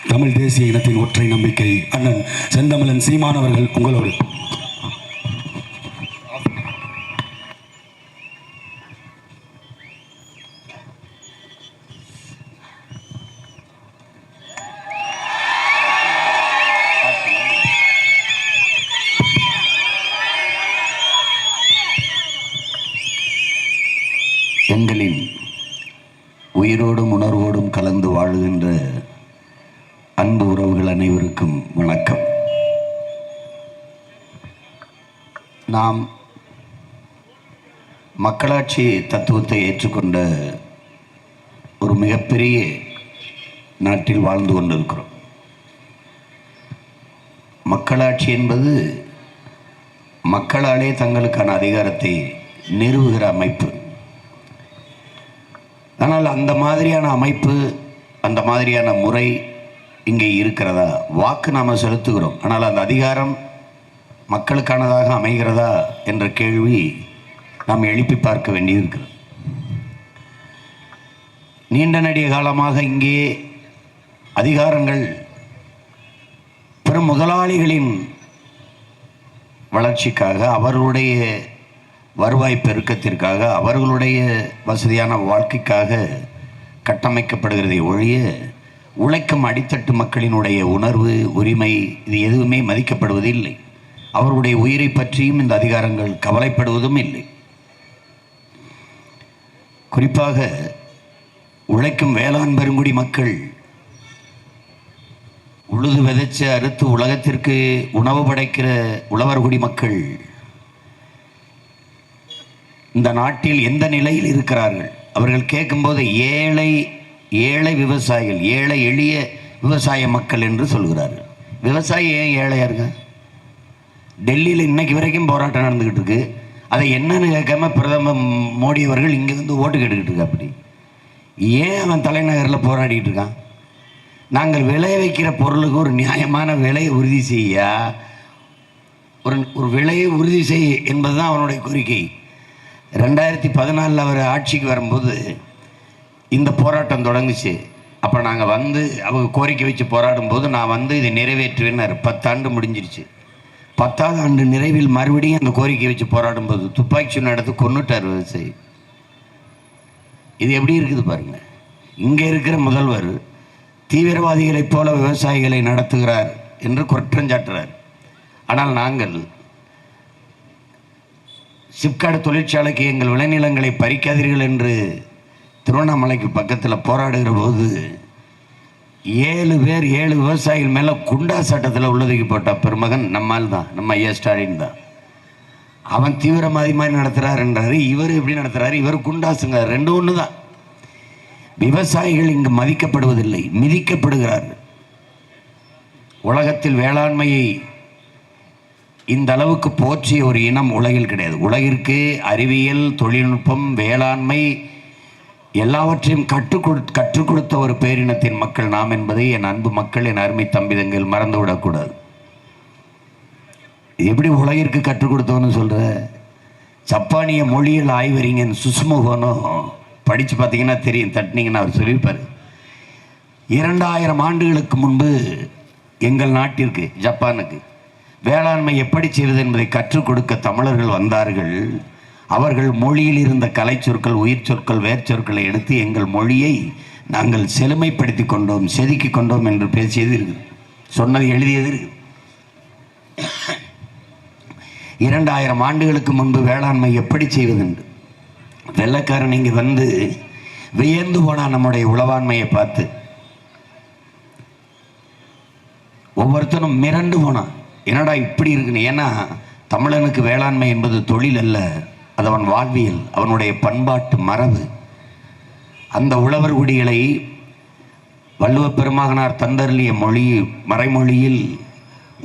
தமிழ் தேசிய இனத்தின் ஒற்றை நம்பிக்கை அண்ணன் செந்தமிழன் சீமான் அவர்கள் உங்களோடு. எங்களின் உயிரோடும் உணர்வோடும் கலந்து வாழுகின்ற அன்பு உறவுகள் அனைவருக்கும் வணக்கம். நாம் மக்களாட்சி தத்துவத்தை ஏற்றுக்கொண்ட ஒரு மிகப்பெரிய நாட்டில் வாழ்ந்து கொண்டிருக்கிறோம். மக்களாட்சி என்பது மக்களாலே தங்களுக்கான அதிகாரத்தை நிறுவுகிற அமைப்பு. ஆனால் அந்த மாதிரியான அமைப்பு, அந்த மாதிரியான முறை இங்கே இருக்கிறதா? வாக்கு நாம் செலுத்துகிறோம், ஆனால் அந்த அதிகாரம் மக்களுக்கானதாக அமைகிறதா என்ற கேள்வி நாம் எழுப்பி பார்க்க வேண்டியிருக்கிறது. நீண்ட நெடிய காலமாக இங்கே அதிகாரங்கள் பெரும் முதலாளிகளின் வளர்ச்சிக்காக, அவர்களுடைய வருவாய் பெருக்கத்திற்காக, அவர்களுடைய வசதியான வாழ்க்கைக்காக கட்டமைக்கப்படுகிறதை ஒழிய உழைக்கும் அடித்தட்டு மக்களினுடைய உணர்வு, உரிமை இது எதுவுமே மதிக்கப்படுவதில்லை. அவர்களுடைய உயிரை பற்றியும் இந்த அதிகாரங்கள் கவலைப்படுவதும் இல்லை. குறிப்பாக உழைக்கும் வேளாண் பெருங்குடி மக்கள், உழுது விதைச்சு அறுத்து உலகத்திற்கு உணவு படைக்கிற உழவர்குடி மக்கள் இந்த நாட்டில் எந்த நிலையில் இருக்கிறார்கள்? அவர்கள் கேட்கும்போது ஏழை ஏழை விவசாயிகள், ஏழை எளிய விவசாய மக்கள் என்று சொல்கிறார்கள். விவசாயி ஏன் ஏழையா இருக்க? டெல்லியில் இன்னைக்கு வரைக்கும் போராட்டம் நடந்துக்கிட்டு இருக்கு. அதை என்னன்னு கேட்காம பிரதமர் மோடி அவர்கள் இங்கே வந்து ஓட்டு கேட்டுக்கிட்டு இருக்கா. அப்படி ஏன் அவன் தலைநகரில் போராடிட்டு இருக்கான்? நாங்கள் விளைய வைக்கிற பொருளுக்கு ஒரு நியாயமான விலையை உறுதி செய்ய, ஒரு விலையை உறுதி செய் என்பதுதான் அவனுடைய கோரிக்கை. 2014 அவர் ஆட்சிக்கு வரும்போது இந்த போராட்டம் தொடங்குச்சு. அப்போ நாங்கள் வந்து அவங்க கோரிக்கை வச்சு போராடும்போது நான் வந்து இதை நிறைவேற்றுவேன்னார். 10 ஆண்டு முடிஞ்சிருச்சு. 10ஆவது ஆண்டு நிறைவில் மறுபடியும் அந்த கோரிக்கை வச்சு போராடும்போது துப்பாக்கி சூடு நடத்து கொன்னுட்டார் விவசாயி. இது எப்படி இருக்குது பாருங்க. இங்கே இருக்கிற முதல்வர் தீவிரவாதிகளைப் போல விவசாயிகளை நடத்துகிறார் என்று குற்றஞ்சாட்டுறார். ஆனால் நாங்கள் சிப்காட் தொழிற்சாலைக்கு எங்கள் விளைநிலங்களை பறிக்காதீர்கள் என்று திருவண்ணாமலைக்கு பக்கத்தில் போராடுகிற போது 7 பேர் 7 விவசாயிகள் மேலே குண்டா சட்டத்தில் உள்ளதுக்கு போட்ட பெருமகன் நம்மால் தான், நம்ம ஐயா ஸ்டாலின் தான். அவன் தீவிரவாதி மாதிரி நடத்துகிறார் என்றாரு, இவர் எப்படி நடத்துகிறாரு? இவர் குண்டாசுங்க. 2 ஒன்று தான். விவசாயிகள் இங்கு மதிக்கப்படுவதில்லை, மிதிக்கப்படுகிறார்கள். உலகத்தில் வேளாண்மையை இந்த அளவுக்கு போற்றிய ஒரு இனம் உலகில் கிடையாது. உலகிற்கு அறிவியல், தொழில்நுட்பம், வேளாண்மை எல்லாவற்றையும் கற்றுக் கொடுத்த ஒரு பேரினத்தின் மக்கள் நாம் என்பதை என் அன்பு மக்கள், என் அருமை தம்பிதங்கள் மறந்துவிடக்கூடாது. எப்படி உலகிற்கு கற்றுக் கொடுத்தோன்னு சொல்ற? ஜப்பானிய மொழியில் ஆய்வறிஞன் சுசுமுகனோ படித்து பார்த்தீங்கன்னா தெரியும், தட்டினீங்கன்னா அவர் சொல்லியிருப்பார். 2000 ஆண்டுகளுக்கு முன்பு எங்கள் நாட்டிற்கு, ஜப்பானுக்கு வேளாண்மை எப்படி செய்வது என்பதை கற்றுக் கொடுக்க தமிழர்கள் வந்தார்கள். அவர்கள் மொழியில் இருந்த கலை சொற்கள், உயிர் சொற்கள், வேர்ச்சொற்களை எடுத்து எங்கள் மொழியை நாங்கள் செழுமைப்படுத்தி கொண்டோம், செதுக்கி கொண்டோம் என்று பேசியது இருக்குது, சொன்னது எழுதியது இருக்குது. 2000 ஆண்டுகளுக்கு முன்பு வேளாண்மை எப்படி செய்வதென்று வெள்ளைக்காரன் இங்கே வந்து வியந்து போனான் நம்முடைய உளவாண்மையை பார்த்து. ஒவ்வொருத்தனும் மிரண்டு போனான், என்னடா இப்படி இருக்குன்னு. ஏன்னா தமிழனுக்கு வேளாண்மை என்பது தொழில் அல்ல, அது அவன் வாழ்வியல், அவனுடைய பண்பாட்டு மரபு. அந்த உழவர் குடிகளை வள்ளுவ பெருமகனார் தந்தருளிய மொழி மறைமொழியில்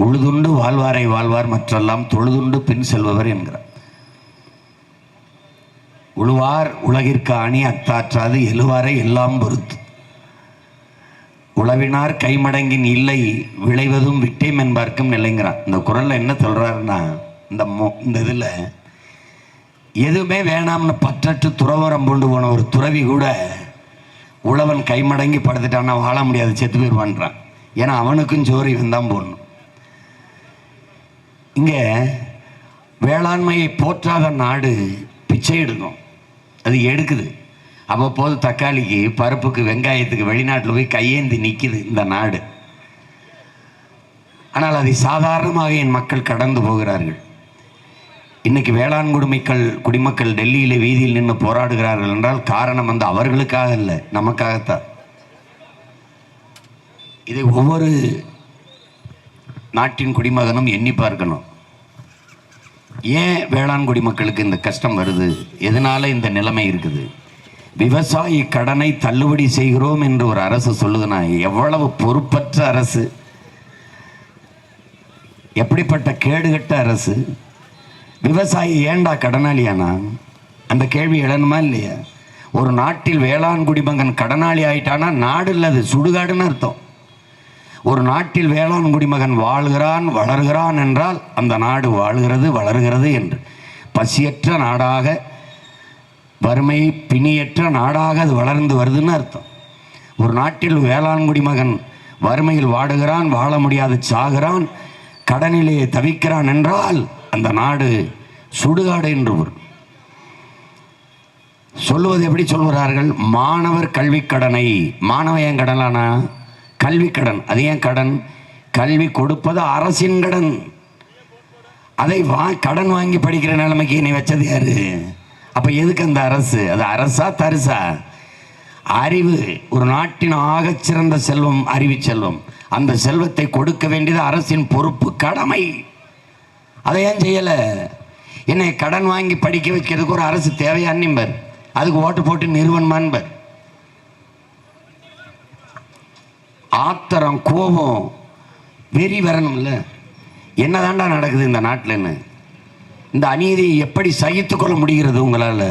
உழுதுண்டு வாழ்வாரை வாழ்வார் மற்றெல்லாம் தொழுதுண்டு பின் செல்பவர் என்கிறார். உழுவார் உலகிற்கு அணி அத்தாற்றாது எழுவாரை எல்லாம் பொறுத்து. உழவினார் கைமடங்கின் இல்லை விளைவதும் விட்டேம் என்பார்க்கும் நிலைங்கிறான். இந்த குரல்ல என்ன சொல்றாருன்னா, இந்த இதில் எதுவுமே வேணாம்னு பற்றற்று துறவரம் கொண்டு போன ஒரு துறவி கூட உழவன் கைமடங்கி படுத்துட்டான்னா வாழ முடியாது, செத்து போயிடுவான்றான். ஏன்னா அவனுக்கும் சோறு இவன் தான் போடணும். இங்கே வேளாண்மையை போற்றாத நாடு பிச்சை எடுக்கும், அது எடுக்குது. அவ்வப்போது தக்காளிக்கு, பருப்புக்கு, வெங்காயத்துக்கு வெளிநாட்டில் போய் கையேந்தி நிற்கிது இந்த நாடு. ஆனால் அதை சாதாரணமாக என் மக்கள் கடந்து போகிறார்கள். இன்னைக்கு வேளாண் குடிமக்கள் டெல்லியில் வீதியில் நின்று போராடுகிறார்கள் என்றால் காரணம் வந்து அவர்களுக்காக இல்லை, நமக்காகத்தான். இதை ஒவ்வொரு நாட்டின் குடிமகனும் எண்ணி பார்க்கணும். ஏன் வேளாண் குடிமக்களுக்கு இந்த கஷ்டம் வருது? எதனால இந்த நிலைமை இருக்குது? விவசாயி கடனை தள்ளுபடி செய்கிறோம் என்று ஒரு அரசு சொல்லுதுன்னா எவ்வளவு பொறுப்பற்ற அரசு, எப்படிப்பட்ட கேடுகட்ட அரசு! விவசாயி ஏண்டா கடனாளியானா? அந்த கேள்வி எழணுமா இல்லையா? ஒரு நாட்டில் வேளாண் குடிமகன் கடனாளி ஆயிட்டானா நாடு இல்லது, சுடுகாடுன்னு அர்த்தம். ஒரு நாட்டில் வேளாண் குடிமகன் வாழ்கிறான், வளர்கிறான் என்றால் அந்த நாடு வாழ்கிறது, வளர்கிறது என்று. பசியற்ற நாடாக, வறுமை பிணியற்ற நாடாக அது வளர்ந்து வருதுன்னு அர்த்தம். ஒரு நாட்டில் வேளாண் குடிமகன் வறுமையில் வாடுகிறான், வாழ முடியாது சாகிறான், கடனிலே தவிக்கிறான் என்றால் அந்த நாடு சுடுகாடு என்று ஒரு சொல்லுவது. எப்படி சொல்கிறார்கள்? மாணவர் கல்வி கடனை, மாணவன் ஏன் கடனானா? கல்வி கடன். அது ஏன் கடன்? கல்வி கொடுப்பது அரசின் கடன். அதை கடன் வாங்கி படிக்கிற நிலைமைக்கு நீ வச்சது யாரு? அப்ப எதுக்கு அந்த அரசு? அது அரசா தரிசா? அறிவு ஒரு நாட்டின் ஆகச்சிறந்த செல்வம், அறிவு செல்வம். அந்த செல்வத்தை கொடுக்க வேண்டியது அரசின் பொறுப்பு, கடமை. அதை ஏன் செய்யல? என்னை கடன் வாங்கி படிக்க வைக்கிறதுக்கு ஒரு அரசு தேவையான்பர், அதுக்கு ஓட்டு போட்டு நிறுவனமான்பர். ஆத்திரம், கோபம், வெறி வரணும்ல. என்னதாண்டா நடக்குது இந்த நாட்டில்னு. இந்த அநீதியை எப்படி சகித்துக்கொள்ள முடிகிறது உங்களால்?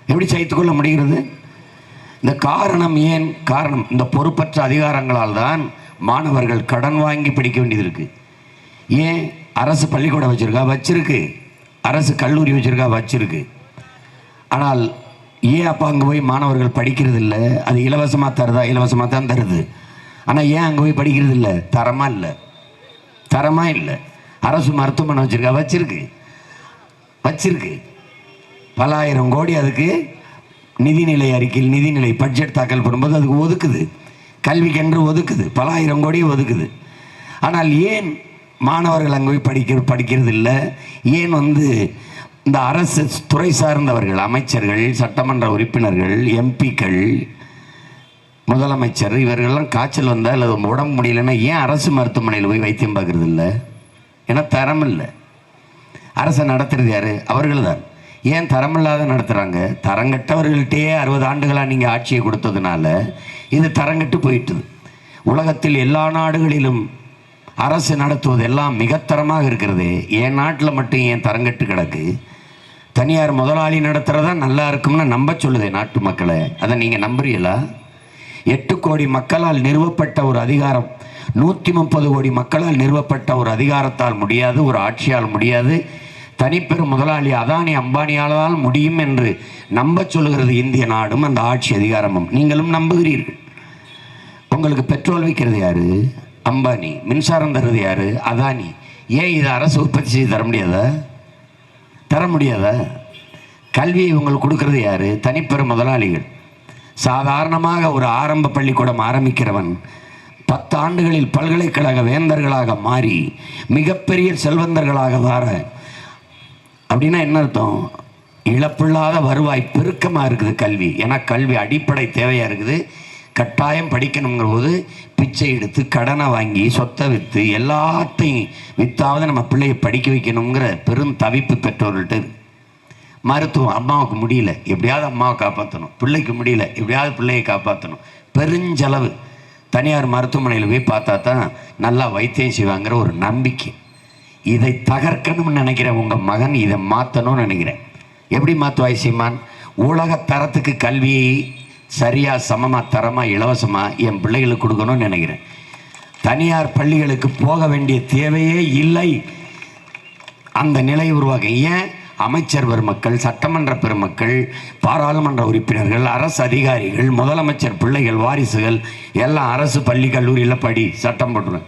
எப்படி சகித்துக்கொள்ள முடிகிறது? இந்த காரணம் ஏன்? காரணம் இந்த பொறுப்பற்ற அதிகாரங்களால் தான் மாணவர்கள் கடன் வாங்கி படிக்க வேண்டியது இருக்கு. ஏன்? அரசு பள்ளிக்கூடம் வச்சிருக்கா? வச்சிருக்கு. அரசு கல்லூரி வச்சிருக்கா? வச்சிருக்கு. ஆனால் ஏன் அப்போ அங்கே போய் மாணவர்கள் படிக்கிறது இல்லை? அது இலவசமாக தருதா? இலவசமாக தான் தருது. ஆனால் ஏன் அங்கே போய் படிக்கிறது இல்லை? தரமாக இல்லை, தரமாக இல்லை. அரசு மருத்துவமனை வச்சிருக்கா? வச்சிருக்கு, வச்சிருக்கு. பல ஆயிரம் கோடி அதுக்கு நிதிநிலை அறிக்கையில், நிதிநிலை பட்ஜெட் தாக்கல் பண்ணும்போது அதுக்கு ஒதுக்குது, கல்விக்கென்று ஒதுக்குது, பல ஆயிரம் கோடியை ஒதுக்குது. ஆனால் ஏன் மாணவர்கள் அங்கே போய் படிக்கிறது இல்லை? ஏன் இந்த அரசு துறை சார்ந்தவர்கள், அமைச்சர்கள், சட்டமன்ற உறுப்பினர்கள், எம்பிக்கள், முதலமைச்சர், இவர்கள்லாம் காய்ச்சல் வந்தால் அது உடம்பு முடியலன்னா ஏன் அரசு மருத்துவமனையில் போய் வைத்தியம் பார்க்கறது இல்லை? ஏன்னா தரம் இல்லை. அரசை நடத்துறது யாரு? அவர்கள் தான். ஏன் தரமில்லாத நடத்துகிறாங்க? தரங்கட்டவர்கள்ட்டே 60 ஆண்டுகளாக நீங்கள் ஆட்சியை கொடுத்ததுனால இது தரங்கட்டு போயிட்டுது. உலகத்தில் எல்லா நாடுகளிலும் அரசு நடத்துவது எல்லாம் மிகத்தரமாக இருக்கிறது. என் நாட்டில் மட்டும் ஏன் தரங்கட்டு கிடக்கு? தனியார் முதலாளி நடத்துகிறதா நல்லா இருக்கும்னு நம்ப சொல்லுதே நாட்டு மக்களை. அதை நீங்கள் நம்புறீங்களா? 8 கோடி மக்களால் நிறுவப்பட்ட ஒரு அதிகாரம், 130 கோடி மக்களால் நிறுவப்பட்ட ஒரு அதிகாரத்தால் முடியாது, ஒரு ஆட்சியால் முடியாது. தனிப்பெரும் முதலாளி அதானி அம்பானியால் தான் முடியும் என்று நம்ப சொல்லுகிறது இந்திய நாடும் அந்த ஆட்சி அதிகாரமும். நீங்களும் நம்புகிறீர்கள். உங்களுக்கு பெட்ரோல் விற்கிறது யாரு? அம்பானி. மின்சாரம் தருவது யாரு? அதானி. ஏன் இதை அரசு உற்பத்தி செய்து தர முடியாதா? தர முடியாதா? கல்வியை உங்களுக்கு கொடுக்கறது யாரு? தனிப்பெரும் முதலாளிகள். சாதாரணமாக ஒரு ஆரம்ப பள்ளிக்கூடம் ஆரம்பிக்கிறவன் 10 ஆண்டுகளில் பல்கலைக்கழக வேந்தர்களாக மாறி மிகப்பெரிய செல்வந்தர்களாக வர. அப்படின்னா என்ன அர்த்தம்? இழப்பில்லாத வருவாய் பெருக்கமாக இருக்குது கல்வி. ஏன்னா கல்வி அடிப்படை தேவையாக இருக்குது. கட்டாயம் படிக்கணுங்கிற போது பிச்சை எடுத்து, கடனை வாங்கி, சொத்தை விற்று, எல்லாத்தையும் விற்றாவது நம்ம பிள்ளையை படிக்க வைக்கணுங்கிற பெரும் தவிப்பு பெற்றோர்கள்ட்ட. மருத்துவம் அம்மாவுக்கு முடியல, எப்படியாவது அம்மாவை காப்பாற்றணும். பிள்ளைக்கு முடியல, எப்படியாவது பிள்ளையை காப்பாற்றணும். பெருஞ்செலவு. தனியார் மருத்துவமனையில் போய் பார்த்தா தான் நல்லா வைத்தியம் செய்வாங்கிற ஒரு நம்பிக்கை. இதை தகர்க்கணும்னு நினைக்கிறேன். உங்கள் மகன் இதை மாற்றணும்னு நினைக்கிறேன். எப்படி மாற்றுவாய் சீமான்? உலக தரத்துக்கு கல்வியை சரியாக, சமமாக, தரமாக, இலவசமாக என் பிள்ளைகளுக்கு கொடுக்கணும்னு நினைக்கிறேன். தனியார் பள்ளிகளுக்கு போக வேண்டிய தேவையே இல்லை. அந்த நிலையை உருவாக்க. ஏன்? அமைச்சர் பெருமக்கள், சட்டமன்ற பெருமக்கள், பாராளுமன்ற உறுப்பினர்கள், அரசு அதிகாரிகள், முதலமைச்சர் பிள்ளைகள், வாரிசுகள் எல்லாம் அரசு பள்ளி கல்லூரியில் படி, சட்டம் போட்டுருவேன்.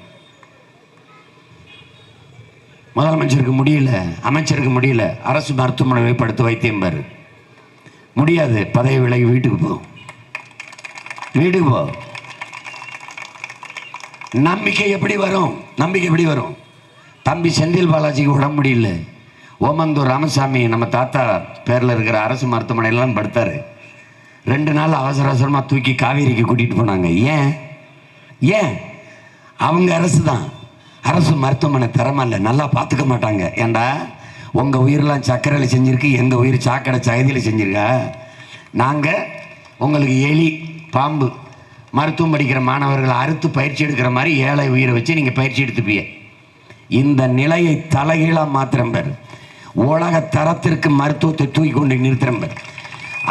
முதலமைச்சருக்கு முடியல, அமைச்சருக்கு முடியல, அரசு மருத்துவமனை படுத்து வைத்தியம் பாரு, முடியாது, பதவி விலகி வீட்டுக்கு போ, வீட்டுக்கு போ. நம்பிக்கை எப்படி வரும்? நம்பிக்கை எப்படி வரும்? தம்பி செந்தில் பாலாஜிக்கு உடம்பு முடியல, ஓமந்தூர் ராமசாமி நம்ம தாத்தா பேரில் இருக்கிற அரசு மருத்துவமனையெல்லாம் படுத்தார். 2 நாள் அவசர அவசரமாக தூக்கி காவேரிக்கு கூட்டிகிட்டு போனாங்க. ஏன்? ஏன்? அவங்க அரசு தான், அரசு மருத்துவமனை தரமில்லை, நல்லா பார்த்துக்க மாட்டாங்க. ஏண்டா உங்கள் உயிரெலாம் சக்கரையில் செஞ்சுருக்கு, எங்கள் உயிர் சாக்கடை சகதியில் செஞ்சுருக்கா? நாங்கள் உங்களுக்கு எலி பாம்பு மருத்துவம் படிக்கிற மாணவர்களை அறுத்து பயிற்சி எடுக்கிற மாதிரி ஏழை உயிரை வச்சு நீங்கள் பயிற்சி எடுத்துப்பீங்க. இந்த நிலையை தலைகீழாக மாத்திரம் பேர், உலக தரத்திற்கு மருத்துவத்தை தூக்கி கொண்டு நிறுத்துகிறேன் பேர்.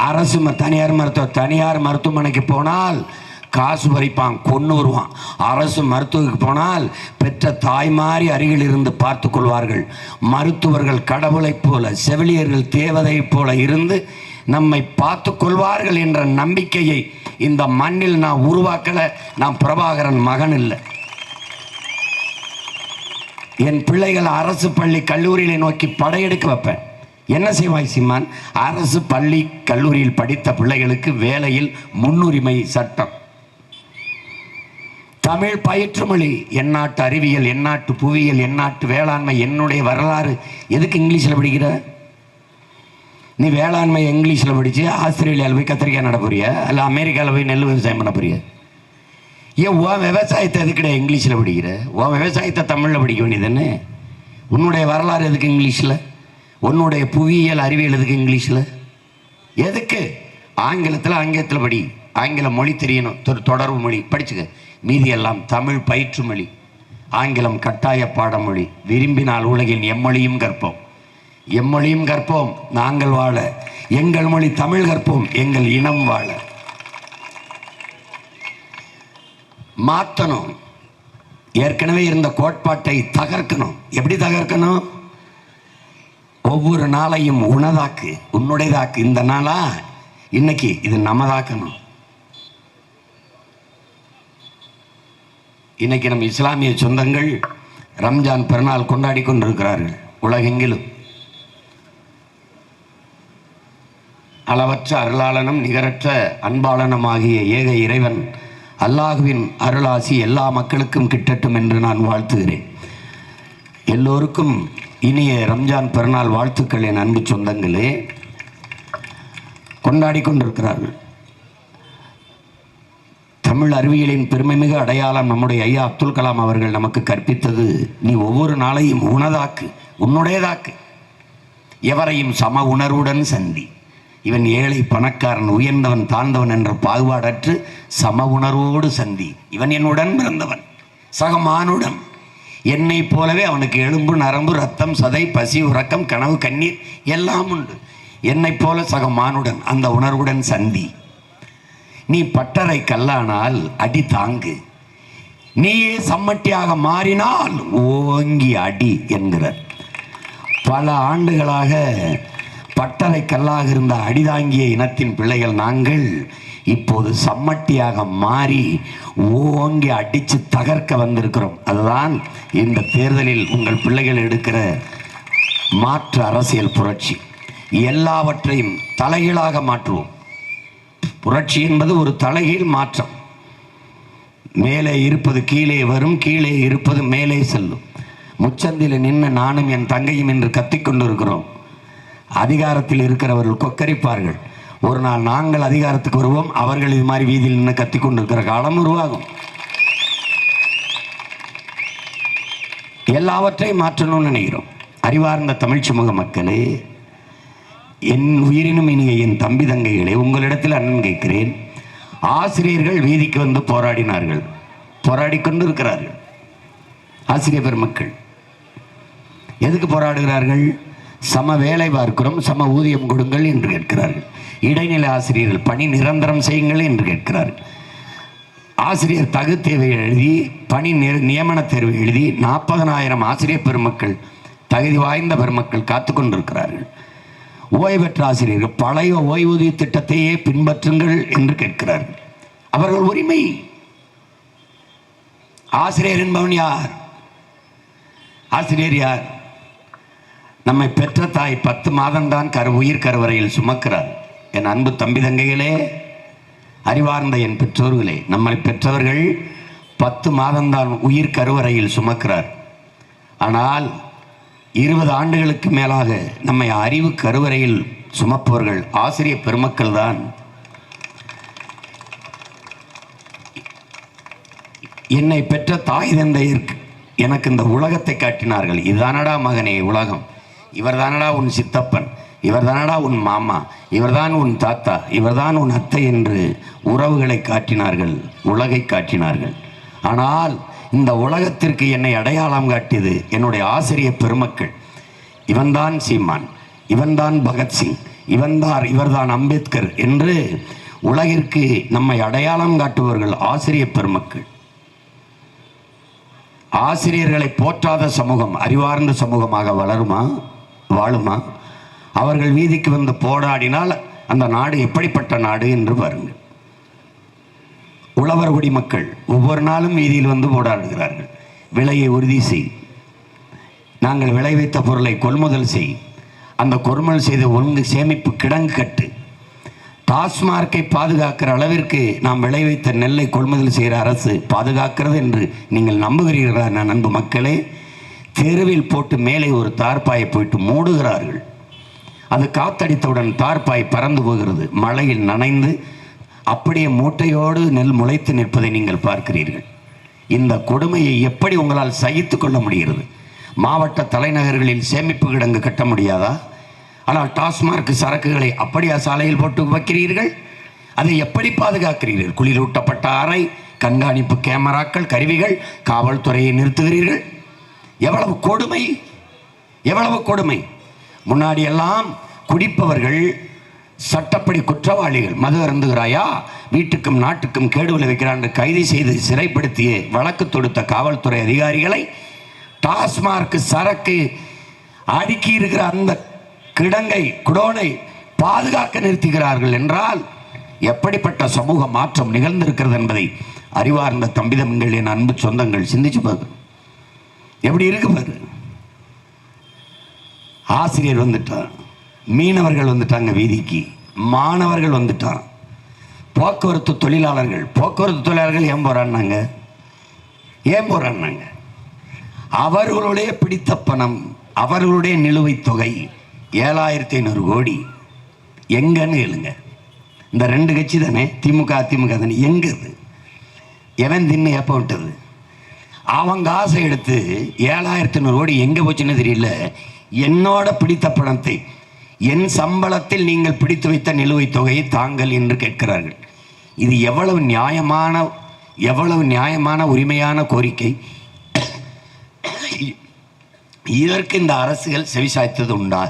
அரசு தனியார் மருத்துவமனைக்கு போனால் காசு பறிப்பான், கொண்டு வருவான். அரசு மருத்துவருக்கு போனால் பெற்ற தாய்மாரி அருகில் இருந்து பார்த்து கொள்வார்கள். மருத்துவர்கள் கடவுளைப் போல, செவிலியர்கள் தேவதையைப் போல இருந்து நம்மை பார்த்து கொள்வார்கள் என்ற நம்பிக்கையை இந்த மண்ணில் நான் உருவாக்கல. நான் பிரபாகரன் மகன் இல்லை. என் பிள்ளைகள் அரசு பள்ளி கல்லூரிகளை நோக்கி படையெடுக்க வைப்பேன். என்ன செய்வாய் சீமான்? அரசு பள்ளி கல்லூரியில் படித்த பிள்ளைகளுக்கு வேலையில் முன்னுரிமை சட்டம். தமிழ் பயிற்றுமொழி, எந்நாட்டு அறிவியல், எந்நாட்டு புவியியல், எந்நாட்டு வேளாண்மை, என்னுடைய வரலாறு எதுக்கு இங்கிலீஷில் படிக்கிற? நீ வேளாண்மை இங்கிலீஷில் படித்து ஆஸ்திரேலியாவில் போய் கத்திரிக்காய் நட போறியா, இல்லை அமெரிக்காவில் போய் நெல் விவசாயம் பண்ண போறியா? ஏன் உன் விவசாயத்தை எதுக்குடா இங்கிலீஷில் படிக்கிற? உன் விவசாயத்தை தமிழில் படிக்க வேண்டியதுன்னு. உன்னுடைய வரலாறு எதுக்கு இங்கிலீஷில்? உன்னுடைய புவியியல் அறிவியல் எதுக்கு இங்கிலீஷில்? எதுக்கு? ஆங்கிலத்தில் படி. ஆங்கில மொழி தெரியணும், தொடர்பு மொழி படிச்சுக்க. மீதி எல்லாம் தமிழ் பயிற்று மொழி, ஆங்கிலம் கட்டாய பாடமொழி. விரும்பினால் உலகின் எம்மொழியும் கற்போம், எம்மொழியும் கற்போம், நாங்கள் வாழ. எங்கள் மொழி தமிழ் கற்போம், எங்கள் இனம் வாழ. மாற்றணும். ஏற்கனவே இருந்த கோட்பாட்டை தகர்க்கணும். எப்படி தகர்க்கணும்? ஒவ்வொரு நாளையும் உனதாக்கு, உன்னுடையதாக்கு. இந்த நாளா இன்னைக்கு இது நமதாக்கணும். இன்னைக்கு நம்ம இஸ்லாமிய சொந்தங்கள் ரம்ஜான் பெருநாள் கொண்டாடி கொண்டிருக்கிறார்கள் உலகெங்கிலும். அளவற்ற அருளாளனும் நிகரற்ற அன்பாளனுமாகிய ஏக இறைவன் அல்லாஹுவின் அருளாசி எல்லா மக்களுக்கும் கிட்டட்டும் என்று நான் வாழ்த்துகிறேன். எல்லோருக்கும் இனிய ரம்ஜான் பெருநாள் வாழ்த்துக்கள். என் அன்பு சொந்தங்களே, கொண்டாடி கொண்டிருக்கிறார்கள். தமிழ் அறிவியலின் பெருமைமிகு அடையாளம் நம்முடைய ஐயா அப்துல் கலாம் அவர்கள் நமக்கு கற்பித்தது, நீ ஒவ்வொரு நாளையும் உனதாக்கு, உன்னுடையதாக்கு. எவரையும் சம உணர்வுடன் சந்தி. இவன் ஏழை பணக்காரன், உயர்ந்தவன் தாழ்ந்தவன் என்ற பாகுபாடற்று சம உணர்வோடு சந்தி. இவன் என்னுடன் பிறந்தவன், சகமானுடன். என்னை போலவே அவனுக்கு எலும்பு, நரம்பு, ரத்தம், சதை, பசி, உறக்கம், கனவு, கண்ணீர் எல்லாம் உண்டு. என்னை போல சகமானுடன் அந்த உணர்வுடன் சந்தி. நீ பட்டறை கல்லானால் அடி தாங்கு, நீயே சம்மட்டியாக மாறினால் ஓங்கி அடி என்கிறார். பல ஆண்டுகளாக பட்டறை கல்லாக இருந்த அடிதாங்கிய இனத்தின் பிள்ளைகள் நாங்கள் இப்போது சம்மட்டியாக மாறி ஓங்கி அடித்து தகர்க்க வந்திருக்கிறோம். அதுதான் இந்த தேர்தலில் உங்கள் பிள்ளைகள் எடுக்கிற மாற்று அரசியல் புரட்சி. எல்லாவற்றையும் தலைகீழாக மாற்றுவோம். புரட்சி என்பது ஒரு தலைகீழ் மாற்றம். மேலே இருப்பது கீழே வரும், கீழே இருப்பது மேலே செல்லும். முச்சந்தில் நின்று நானும் என் தங்கையும் என்று கத்திக்கொண்டிருக்கிறோம். அதிகாரத்தில் இருக்கிறவர்கள் கொக்கரிப்பார்கள். ஒரு நாள் நாங்கள் அதிகாரத்துக்கு வருவோம், அவர்கள் இது மாதிரி வீதியில் நின்று கத்திக்கொண்டிருக்கிற காலம் உருவாகும். எல்லாவற்றையும் மாற்றணும்னு நினைக்கிறோம். அறிவார்ந்த தமிழ் சமூக மக்களே, என் உயிரினும் இனிய என் தம்பி தங்கைகளே, உங்களிடத்தில் அண்ணன் கேட்கிறேன். ஆசிரியர்கள் வீதிக்கு வந்து போராடினார்கள், போராடி கொண்டு இருக்கிறார்கள். ஆசிரியர் பெருமக்கள் எதுக்கு போராடுகிறார்கள்? சம வேலை பார்க்கிறோம், சம ஊதியம் கொடுங்கள் என்று கேட்கிறார்கள். இடைநிலை ஆசிரியர்கள் பணி நிரந்தரம் செய்யுங்கள் என்று கேட்கிறார்கள். ஆசிரியர் தகு தேவை எழுதி, பணி நியமன தேர்வு எழுதி 40,000 ஆசிரியர் பெருமக்கள், தகுதி வாய்ந்த பெருமக்கள் காத்து கொண்டிருக்கிறார்கள். ஓய்வு பெற்ற ஆசிரியர்கள் பழைய ஓய்வூதிய திட்டத்தையே பின்பற்றுங்கள் என்று கேட்கிறார்கள். அவர்கள் உரிமை. ஆசிரியர் என்பவன் யார்? ஆசிரியர் யார்? நம்மை பெற்ற தாய் 10 மாதம்தான் உயிர் கருவறையில் சுமக்கிறார். என் அன்பு தம்பி தங்கைகளே, அறிவார்ந்த என் பெற்றோர்களே, நம்மை பெற்றவர்கள் 10 மாதம்தான் உயிர் கருவறையில் சுமக்கிறார். ஆனால் 20 ஆண்டுகளுக்கு மேலாக நம்மை அறிவு கருவறையில் சுமப்பவர்கள் ஆசிரியர் பெருமக்கள் தான். என்னை பெற்ற தாய் தந்தையருக்கு எனக்கு இந்த உலகத்தை காட்டினார்கள். இதுதானடா மகனே உலகம், இவர்தானடா உன் சித்தப்பன், இவர்தானடா உன் மாமா, இவர்தான் உன் தாத்தா, இவர்தான் உன் அத்தை என்று உறவுகளை காட்டினார்கள், உலகை காட்டினார்கள். ஆனால் இந்த உலகத்திற்கு என்னை அடையாளம் காட்டியது என்னுடைய ஆசிரியர் பெருமக்கள். இவன்தான் சீமான், இவன்தான் பகத்சிங், இவர்தான் அம்பேத்கர் என்று உலகிற்கு நம்மை அடையாளம் காட்டுபவர்கள் ஆசிரியர் பெருமக்கள். ஆசிரியர்களை போற்றாத சமூகம் அறிவார்ந்த சமூகமாக வளருமா, வாழுமா? அவர்கள் வீதிக்கு வந்து போராடினால் அந்த நாடு எப்படிப்பட்ட நாடு என்று பாருங்கள். உழவர் குடிமக்கள் ஒவ்வொரு நாளும் வீதியில் வந்து போராடுகிறார்கள். விலையை உறுதி செய், நாங்கள் விளைவித்த பொருளை கொள்முதல் செய், அந்த கொள்முதல் செய்த ஒழுங்கு சேமிப்பு கிடங்கு கட்டு, டாஸ்மார்க்கை பாதுகாக்கிற அளவிற்கு நாம் விளைவித்த நெல்லை கொள்முதல் செய்கிற அரசு பாதுகாக்கிறது என்று நீங்கள் நம்புகிறீர்களா? நான் அன்பு மக்களே, தெருவில் போட்டு மேலே ஒரு தார்பாயை போயிட்டு மூடுகிறார்கள். அது காத்தடித்தவுடன் தார்பாய் பறந்து போகிறது, மழையில் நனைந்து அப்படியே மூட்டையோடு நெல் முளைத்து நிற்பதை நீங்கள் பார்க்கிறீர்கள். இந்த கொடுமையை எப்படி உங்களால் சகித்து கொள்ள முடிகிறது? மாவட்ட தலைநகர்களில் சேமிப்பு கிடங்கு கட்ட முடியாதா? ஆனால் டாஸ்மார்க் சரக்குகளை அப்படியா சாலையில் போட்டு வைக்கிறீர்கள்? அதை எப்படி பாதுகாக்கிறீர்கள்? குளிரூட்டப்பட்ட அறை, கண்காணிப்பு கேமராக்கள், கருவிகள், காவல்துறையை நிறுத்துகிறீர்கள். எவ்வளவு கொடுமை, எவ்வளவு கொடுமை! முன்னாடி எல்லாம் குடிப்பவர்கள் சட்டப்படி குற்றவாளிகள். மது அருந்துகிறாயா, வீட்டுக்கும் நாட்டுக்கும் கேடு விளைவிக்கிறான் என்று கைது செய்து சிறைப்படுத்திய வழக்கு தொடுத்த காவல்துறை அதிகாரிகளை டாஸ்மார்க் சரக்கு அடுக்கி இருக்கிற அந்த கிடங்கை, குடோனை பாதுகாக்க நிறுத்துகிறார்கள் என்றால் எப்படிப்பட்ட சமூக மாற்றம் நிகழ்ந்திருக்கிறது என்பதை அறிவார்ந்த தம்பிதங்கள், என் அன்பு சொந்தங்கள் சிந்திச்சு பாரு. எப்படி இருக்கு பாரு. ஆசிரியர் வந்துட்டான், மீனவர்கள் வந்துட்டாங்க வீதிக்கு, மாணவர்கள் வந்துட்டான், போக்குவரத்து தொழிலாளர்கள் ஏன் போறான்னாங்க? அவர்களுடைய பிடித்த பணம், அவர்களுடைய நிலுவைத் தொகை 7500 கோடி எங்கன்னு கேளுங்க. இந்த 2 கட்சி தானே, திமுக அதிமுக தானே, எங்க அது? எவன் தின்னு ஏப்ப விட்டது? அவங்க காசை எடுத்து 7500 கோடி எங்க போச்சுன்னு தெரியல. என்னோட பிடித்த பணத்தை, என் சம்பளத்தில் நீங்கள் பிடித்து வைத்த நிலுவைத் தொகையை தாங்கள் என்று கேட்கிறார்கள். இது எவ்வளவு நியாயமான உரிமையான கோரிக்கை! இதற்கு இந்த அரசுகள் செவிசாய்த்தது உண்டா?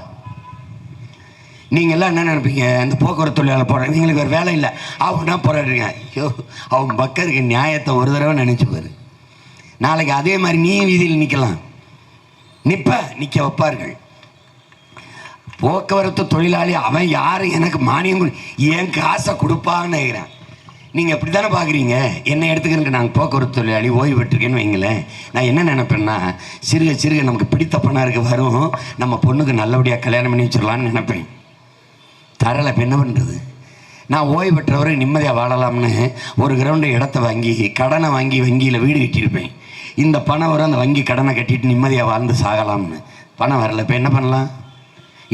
நீங்கள்லாம் என்ன நினைப்பீங்க? இந்த போக்குவரத்து தொழிலாளர் போடுறாங்க, நீங்களுக்கு ஒரு வேலை இல்லை, அவங்க தான் போராடுறீங்க. ஐயோ, அவங்க மக்களுக்கு நியாயத்தை ஒரு தடவை நினைச்சு பாரு. நாளைக்கு அதே மாதிரி நீ வீதியில் நிற்கலாம், நிற்க வைப்பார்கள். போக்குவரத்து தொழிலாளி அவன் யார், எனக்கு மானியம் என் காசை கொடுப்பான்னு நினைக்கிறேன். நீங்கள் எப்படி தானே பார்க்குறீங்க? என்னை எடுத்துக்கிறேங்க, நாங்கள் போக்குவரத்து தொழிலாளி ஓய்வு பெற்றிருக்கேன்னு வைங்களேன். நான் என்ன நினைப்பேன்னா, சிறுக நமக்கு பிடித்த பணம் இருக்க வரும், நம்ம பொண்ணுக்கு நல்லபடியாக கல்யாணம் பண்ணி வச்சிடலான்னு நினைப்பேன். தரலை, இப்போ என்ன பண்ணுறது? நான் ஓய்வு பெற்றவரை நிம்மதியாக வாழலாம்னு ஒரு கிரவுண்டு இடத்த வாங்கி, கடனை வாங்கி வங்கியில் வீடு கட்டியிருப்பேன். இந்த பணம் வரும், அந்த வங்கி கடனை கட்டிட்டு நிம்மதியாக வாழ்ந்து சாகலாம்னு. பணம் வரல, இப்போ என்ன பண்ணலாம்?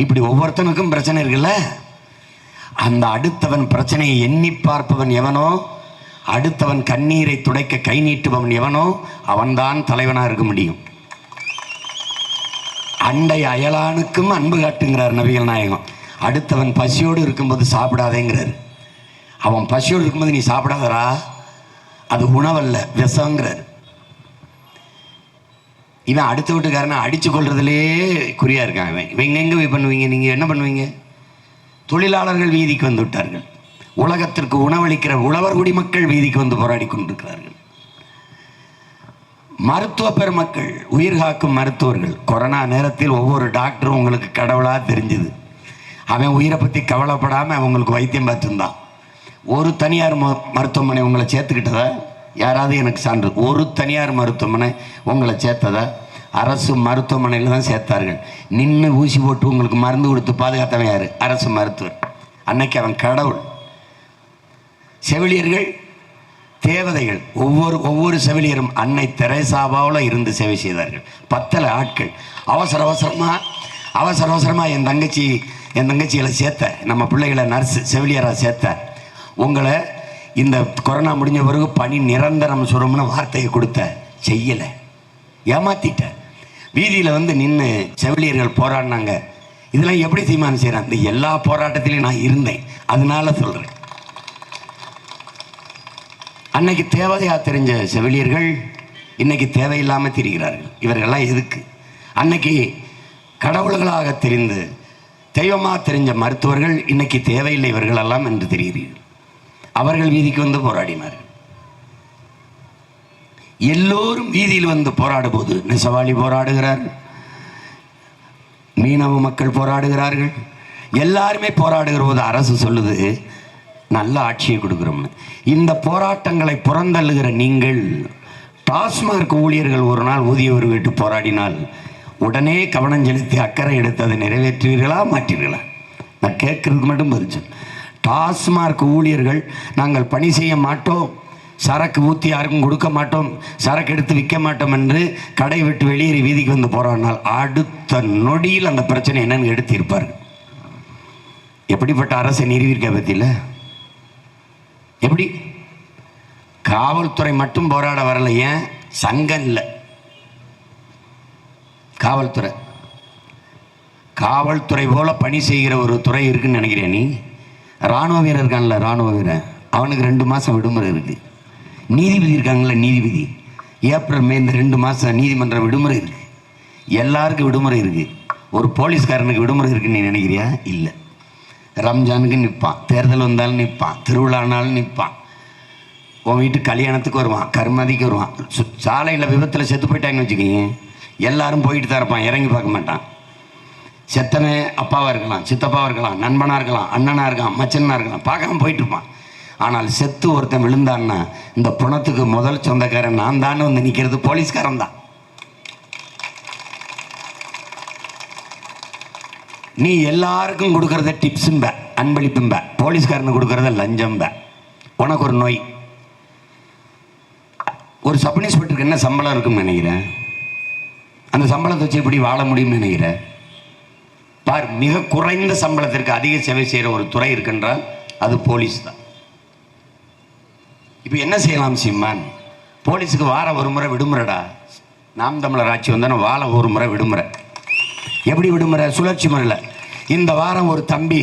இப்படி ஒவ்வொருத்தனுக்கும் பிரச்சனை இருக்குல்ல. அந்த அடுத்தவன் பிரச்சனையை எண்ணி பார்ப்பவன் எவனோ, அடுத்தவன் கண்ணீரை துடைக்க கை நீட்டுபவன் எவனோ, அவன்தான் தலைவனாக இருக்க முடியும். அண்டை அயலானுக்கும் அன்பு காட்டுங்கிறார் நபிகள் நாயகம். அடுத்தவன் பசியோடு இருக்கும்போது சாப்பிடாதேங்கிறார். அவன் பசியோடு இருக்கும்போது நீ சாப்பிடாதரா, அது உணவல்ல, விஷங்கிறார். இவன் அடுத்த வீட்டுக்காரனை அடித்து கொள்றதுலே குறியா இருக்கான். இவங்க எங்கே போய் பண்ணுவீங்க? நீங்கள் என்ன பண்ணுவீங்க? தொழிலாளர்கள் வீதிக்கு வந்து விட்டார்கள். உலகத்திற்கு உணவளிக்கிற உழவர் குடிமக்கள் வீதிக்கு வந்து போராடி கொண்டிருக்கிறார்கள். மருத்துவ பெருமக்கள், உயிர் காக்கும் மருத்துவர்கள். கொரோனா நேரத்தில் ஒவ்வொரு டாக்டரும் உங்களுக்கு கடவுளாக தெரிஞ்சுது. அவன் உயிரை பற்றி கவலைப்படாமல் அவங்களுக்கு வைத்தியம் பார்த்துருந்தான். ஒரு தனியார் மருத்துவமனை உங்களை சேர்த்துக்கிட்டதா? யாராவது எனக்கு சான்று. ஒரு தனியார் மருத்துவமனை உங்களை சேர்த்ததா? அரசு மருத்துவமனையில் தான் சேர்த்தார்கள். நின்று ஊசி போட்டு உங்களுக்கு மருந்து கொடுத்து பாதுகாத்தவன் யார்? அரசு மருத்துவர். அன்னைக்கு அவன் கடவுள். செவிலியர்கள் தேவதைகள். ஒவ்வொரு செவிலியரும் அன்னை தெரேசாவாவில் இருந்து சேவை செய்தார்கள். 10 ஆட்கள். அவசர அவசரமாக என் தங்கச்சிகளை சேர்த்த, நம்ம பிள்ளைகளை நர்ஸு செவிலியராக சேர்த்த, உங்களை இந்த கொரோனா முடிஞ்ச பிறகு பணி நிரந்தரம் சொல்லும்னு வார்த்தையை கொடுத்த, செய்யலை, ஏமாத்திட்ட. வீதியில் வந்து நின்று செவிலியர்கள் போராடினாங்க. இதெல்லாம் எப்படி தீர்மானம் செய்கிறேன்? இந்த எல்லா போராட்டத்திலையும் நான் இருந்தேன், அதனால சொல்கிறேன். அன்னைக்கு தேவையாக தெரிஞ்ச செவிலியர்கள் இன்னைக்கு தேவையில்லாமல் திரிகிறார்கள். இவர்கள்லாம் எதுக்கு? அன்னைக்கு கடவுள்களாக தெரிந்து தெய்வமாக தெரிஞ்ச மருத்துவர்கள் இன்னைக்கு தேவையில்லை இவர்களெல்லாம் என்று தெரிகிறீர்கள். அவர்கள் வீதிக்கு வந்து போராடினார்கள். எல்லோரும் வீதியில் வந்து போராடும் போது நெசவாளி போராடுகிறார், மீனவ மக்கள் போராடுகிறார்கள், எல்லாருமே போராடுகிற போது அரசு சொல்லுது நல்ல ஆட்சியை கொடுக்குறோம்னு. இந்த போராட்டங்களை புறந்தள்ளுகிற நீங்கள், டாஸ்மார்க் ஊழியர்கள் ஒரு நாள் ஊதிய உயர்வு போராடினால் உடனே கவனம் செலுத்தி அக்கறை எடுத்து அதை நிறைவேற்றுவீர்களா மாற்றீர்களா? நான் கேட்கறதுக்கு மட்டும் பதில். டாஸ்மார்க் ஊழியர்கள் நாங்கள் பணி செய்ய மாட்டோம், சரக்கு ஊற்றி யாருக்கும் கொடுக்க மாட்டோம், சரக்கு எடுத்து விற்க மாட்டோம் என்று கடை விட்டு வெளியேறி வீதிக்கு வந்து போராடினால் அடுத்த நொடியில் அந்த பிரச்சனை என்னன்னு எடுத்து இருப்பார்கள். எப்படிப்பட்ட அரசை நிறுவியிருக்க பற்றியில்? எப்படி? காவல்துறை மட்டும் போராட வரல. ஏன்? சங்கம் இல்லை. காவல்துறை போல பணி செய்கிற ஒரு துறை இருக்குன்னு நினைக்கிறேன் நீ. இராணுவ வீரர் இருக்கான்ல, இராணுவ வீரர், அவனுக்கு 2 மாதம் விடுமுறை இருக்குது. நீதிபதி இருக்காங்கள, நீதிபதி ஏப்ரல் மே இந்த 2 மாதம் நீதிமன்ற விடுமுறை இருக்குது. எல்லாருக்கும் விடுமுறை இருக்குது. ஒரு போலீஸ்காரனுக்கு விடுமுறை இருக்குன்னு நீ நினைக்கிறியா? இல்லை. ரம்ஜானுக்கு நிற்பான், தேர்தல் வந்தாலும் நிற்பான், திருவிழானாலும் நிற்பான், உன் வீட்டு கல்யாணத்துக்கு வருவான், கருமாதிக்கு வருவான். சாலையில் விபத்தில் செத்து போயிட்டாங்கன்னு வச்சுக்கோங்க, எல்லாரும் போயிட்டு தான் இருப்பான், இறங்கி பார்க்க மாட்டான். செத்தனை அப்பாவாக இருக்கலாம், சித்தப்பாவாக இருக்கலாம், நண்பனாக இருக்கலாம், அண்ணனாக இருக்கலாம், மச்சனாக இருக்கலாம், பார்க்காம போயிட்டு இருப்பான். ஆனால் செத்து ஒருத்தன் விழுந்தான்னா இந்த பணத்துக்கு முதல் சொந்தக்காரன் நான் தானே வந்து நிற்கிறது போலீஸ்காரன் தான். நீ எல்லாருக்கும் கொடுக்கறத டிப்ஸும்ப, அன்பளிப்பும்ப, போலீஸ்காரனுக்கு கொடுக்கறத லஞ்சம்ப. உனக்கு ஒரு நோய். ஒரு சப் இன்ஸ்பெக்டருக்கு என்ன சம்பளம் இருக்குன்னு நினைக்கிறேன்? அந்த சம்பளத்தை வச்சு எப்படி வாழ முடியும்னு நினைக்கிறேன்? பார், மிக குறைந்த சம்பளத்திற்கு அதிக சேவை செய்கிற ஒரு துறை இருக்குன்றால் அது போலீஸ் தான். இப்போ என்ன செய்யலாம் சீமான்? போலீஸுக்கு வாரம் ஒரு முறை விடுமுறைடா. நாம் தமிழர் ஆட்சி வந்தால் வாரம் ஒரு முறை விடுமுறை. எப்படி விடுமுறை? சுழற்சி முறையில். இந்த வாரம் ஒரு தம்பி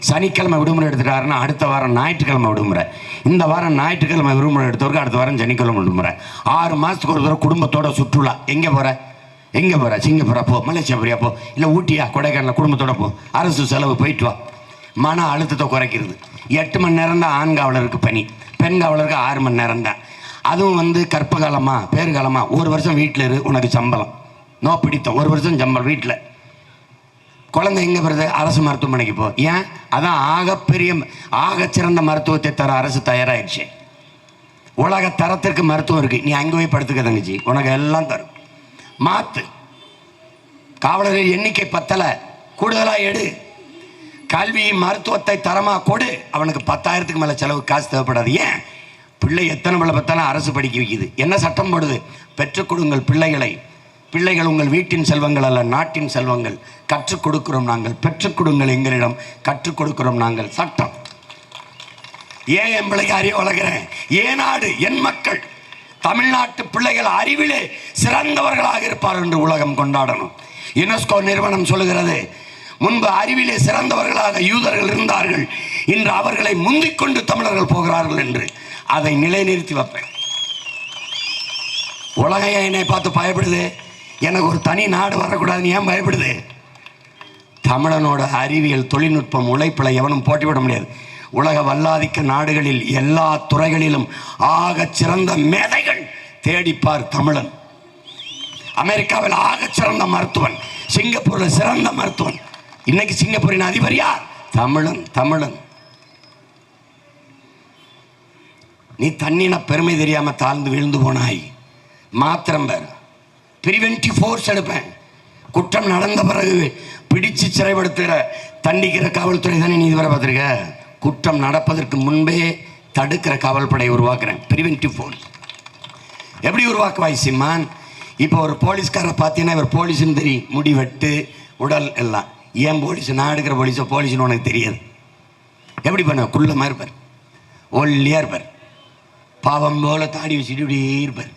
சனிக்கிழமை விடுமுறை எடுத்துட்டாருன்னா அடுத்த வாரம் ஞாயிற்றுக்கிழமை விடுமுறை. இந்த வாரம் ஞாயிற்றுக்கிழமை விடுமுறை எடுத்தவருக்கு அடுத்த வாரம் சனிக்கிழமை விடுமுறை. 6 மாதத்துக்கு ஒரு தடவை குடும்பத்தோட சுற்றுலா. எங்கே போகிற? சிங்கப்பூரா போ, மலேசியா போறியா போ, இல்லை ஊட்டியா, கொடைக்கானல் குடும்பத்தோட போ, அரசு செலவு போயிட்டு வா. மன அழுத்தத்தை குறைக்கிறது. 8 மணி நேரம் தான் ஆண் காவலருக்கு பணி, பெண் காவலருக்கு 6 மணி நேரம் தான். அதுவும் வந்து கற்பகாலமா பேறுகாலமா 1 வருஷம் வீட்டில் இரு, உனக்கு சம்பளம் நோ பிடித்தம், 1 வருஷம் சம்பளம் வீட்டில். குழந்தை எங்கே வருது? அரசு மருத்துவமனைக்கு போ. ஏன்? அதான் ஆகச்சிறந்த மருத்துவத்தை தர அரசு தயாராகிடுச்சு. உலக தரத்திற்கு மருத்துவம் இருக்குது, நீ அங்கே போய் படுத்துக்க தங்கச்சி, உனக்கு எல்லாம் தரும். மாற்று. காவலர்கள் எண்ணிக்கை பத்தலை, கூடுதலாக எடு. கல்வி மருத்துவத்தை தரமாக கொடு. அவனுக்கு 10,000க்கு மேலே செலவு காசு தேவைப்படாது. ஏன்? பிள்ளை எத்தனை பிள்ளை பார்த்தாலும் அரசு படிக்க வைக்குது. என்ன சட்டம் போடுது? பெற்றுக் கொடுங்கள் பிள்ளைகளை. பிள்ளைகள் உங்கள் வீட்டின் செல்வங்கள் அல்ல, நாட்டின் செல்வங்கள். கற்றுக் கொடுக்கிறோம் நாங்கள், பெற்றுக் கொடுங்கள் எங்களிடம், கற்றுக் கொடுக்கிறோம் நாங்கள். சட்டம். ஏன் என் பிள்ளைக்கு அறிவு வளர்கிறேன்? ஏன் நாடு, என் மக்கள், தமிழ்நாட்டு பிள்ளைகள் அறிவிலே சிறந்தவர்களாக இருப்பார்கள் என்று உலகம் கொண்டாடணும். யுனெஸ்கோ நிறுவனம் சொல்லுகிறது, முன்பு அறிவிலே சிறந்தவர்களாக யூதர்கள் இருந்தார்கள், இன்று அவர்களை முந்திக் கொண்டு தமிழர்கள் போகிறார்கள் என்று. அதை நிலைநிறுத்தி வைப்பேன். உலகம் என்னை பார்த்து பயப்படுது, எனக்கு ஒரு தனி நாடு வரக்கூடாதுன்னு ஏன் பயப்படுது? தமிழனோட அறிவியல் தொழில்நுட்பம் உழைப்பில் எவனும் போட்டிவிட முடியாது. உலக வல்லாதிக்க நாடுகளில் எல்லா துறைகளிலும் ஆக சிறந்த மேதைகள் தேடிப்பார் தமிழன். அமெரிக்காவில் ஆக சிறந்த மருத்துவன், சிங்கப்பூரில் சிறந்த மருத்துவன். இன்னைக்கு சிங்கப்பூரின் அதிபர் யார்? தமிழன் தமிழன். நீ தண்ணின பெருமை தெரியாம தாழ்ந்து விழுந்து போனாய். மாத்திரம் பேர் பிரிவென்டிவ் ஃபோர்ஸ் எடுப்பேன். குற்றம் நடந்த பிறகு பிடிச்சு சிறைப்படுத்துகிற தண்டிக்கிற காவல்துறை தானே நீ இதுவரை பார்த்துருக்க. குற்றம் நடப்பதற்கு முன்பே தடுக்கிற காவல்படையை உருவாக்குறேன். பிரிவென்டிவ் ஃபோர்ஸ் எப்படி உருவாக்குவாய் சீமான்? இப்போ ஒரு போலீஸ்காரரை பார்த்தீங்கன்னா இவர் போலீஸ்ன்னு தெரியும், முடி வெட்டு உடல் எல்லாம். ஏன் போலீஸ்? நான் எடுக்கிற போலீஸோ போலீஸ்னு உனக்கு தெரியாது. எப்படி பண்ண? குள்ளமாக இருப்பார், ஒல்லியாக இருப்பார், பாவம் போல தாடி வச்சுட்டு இப்படியே இருப்பார்.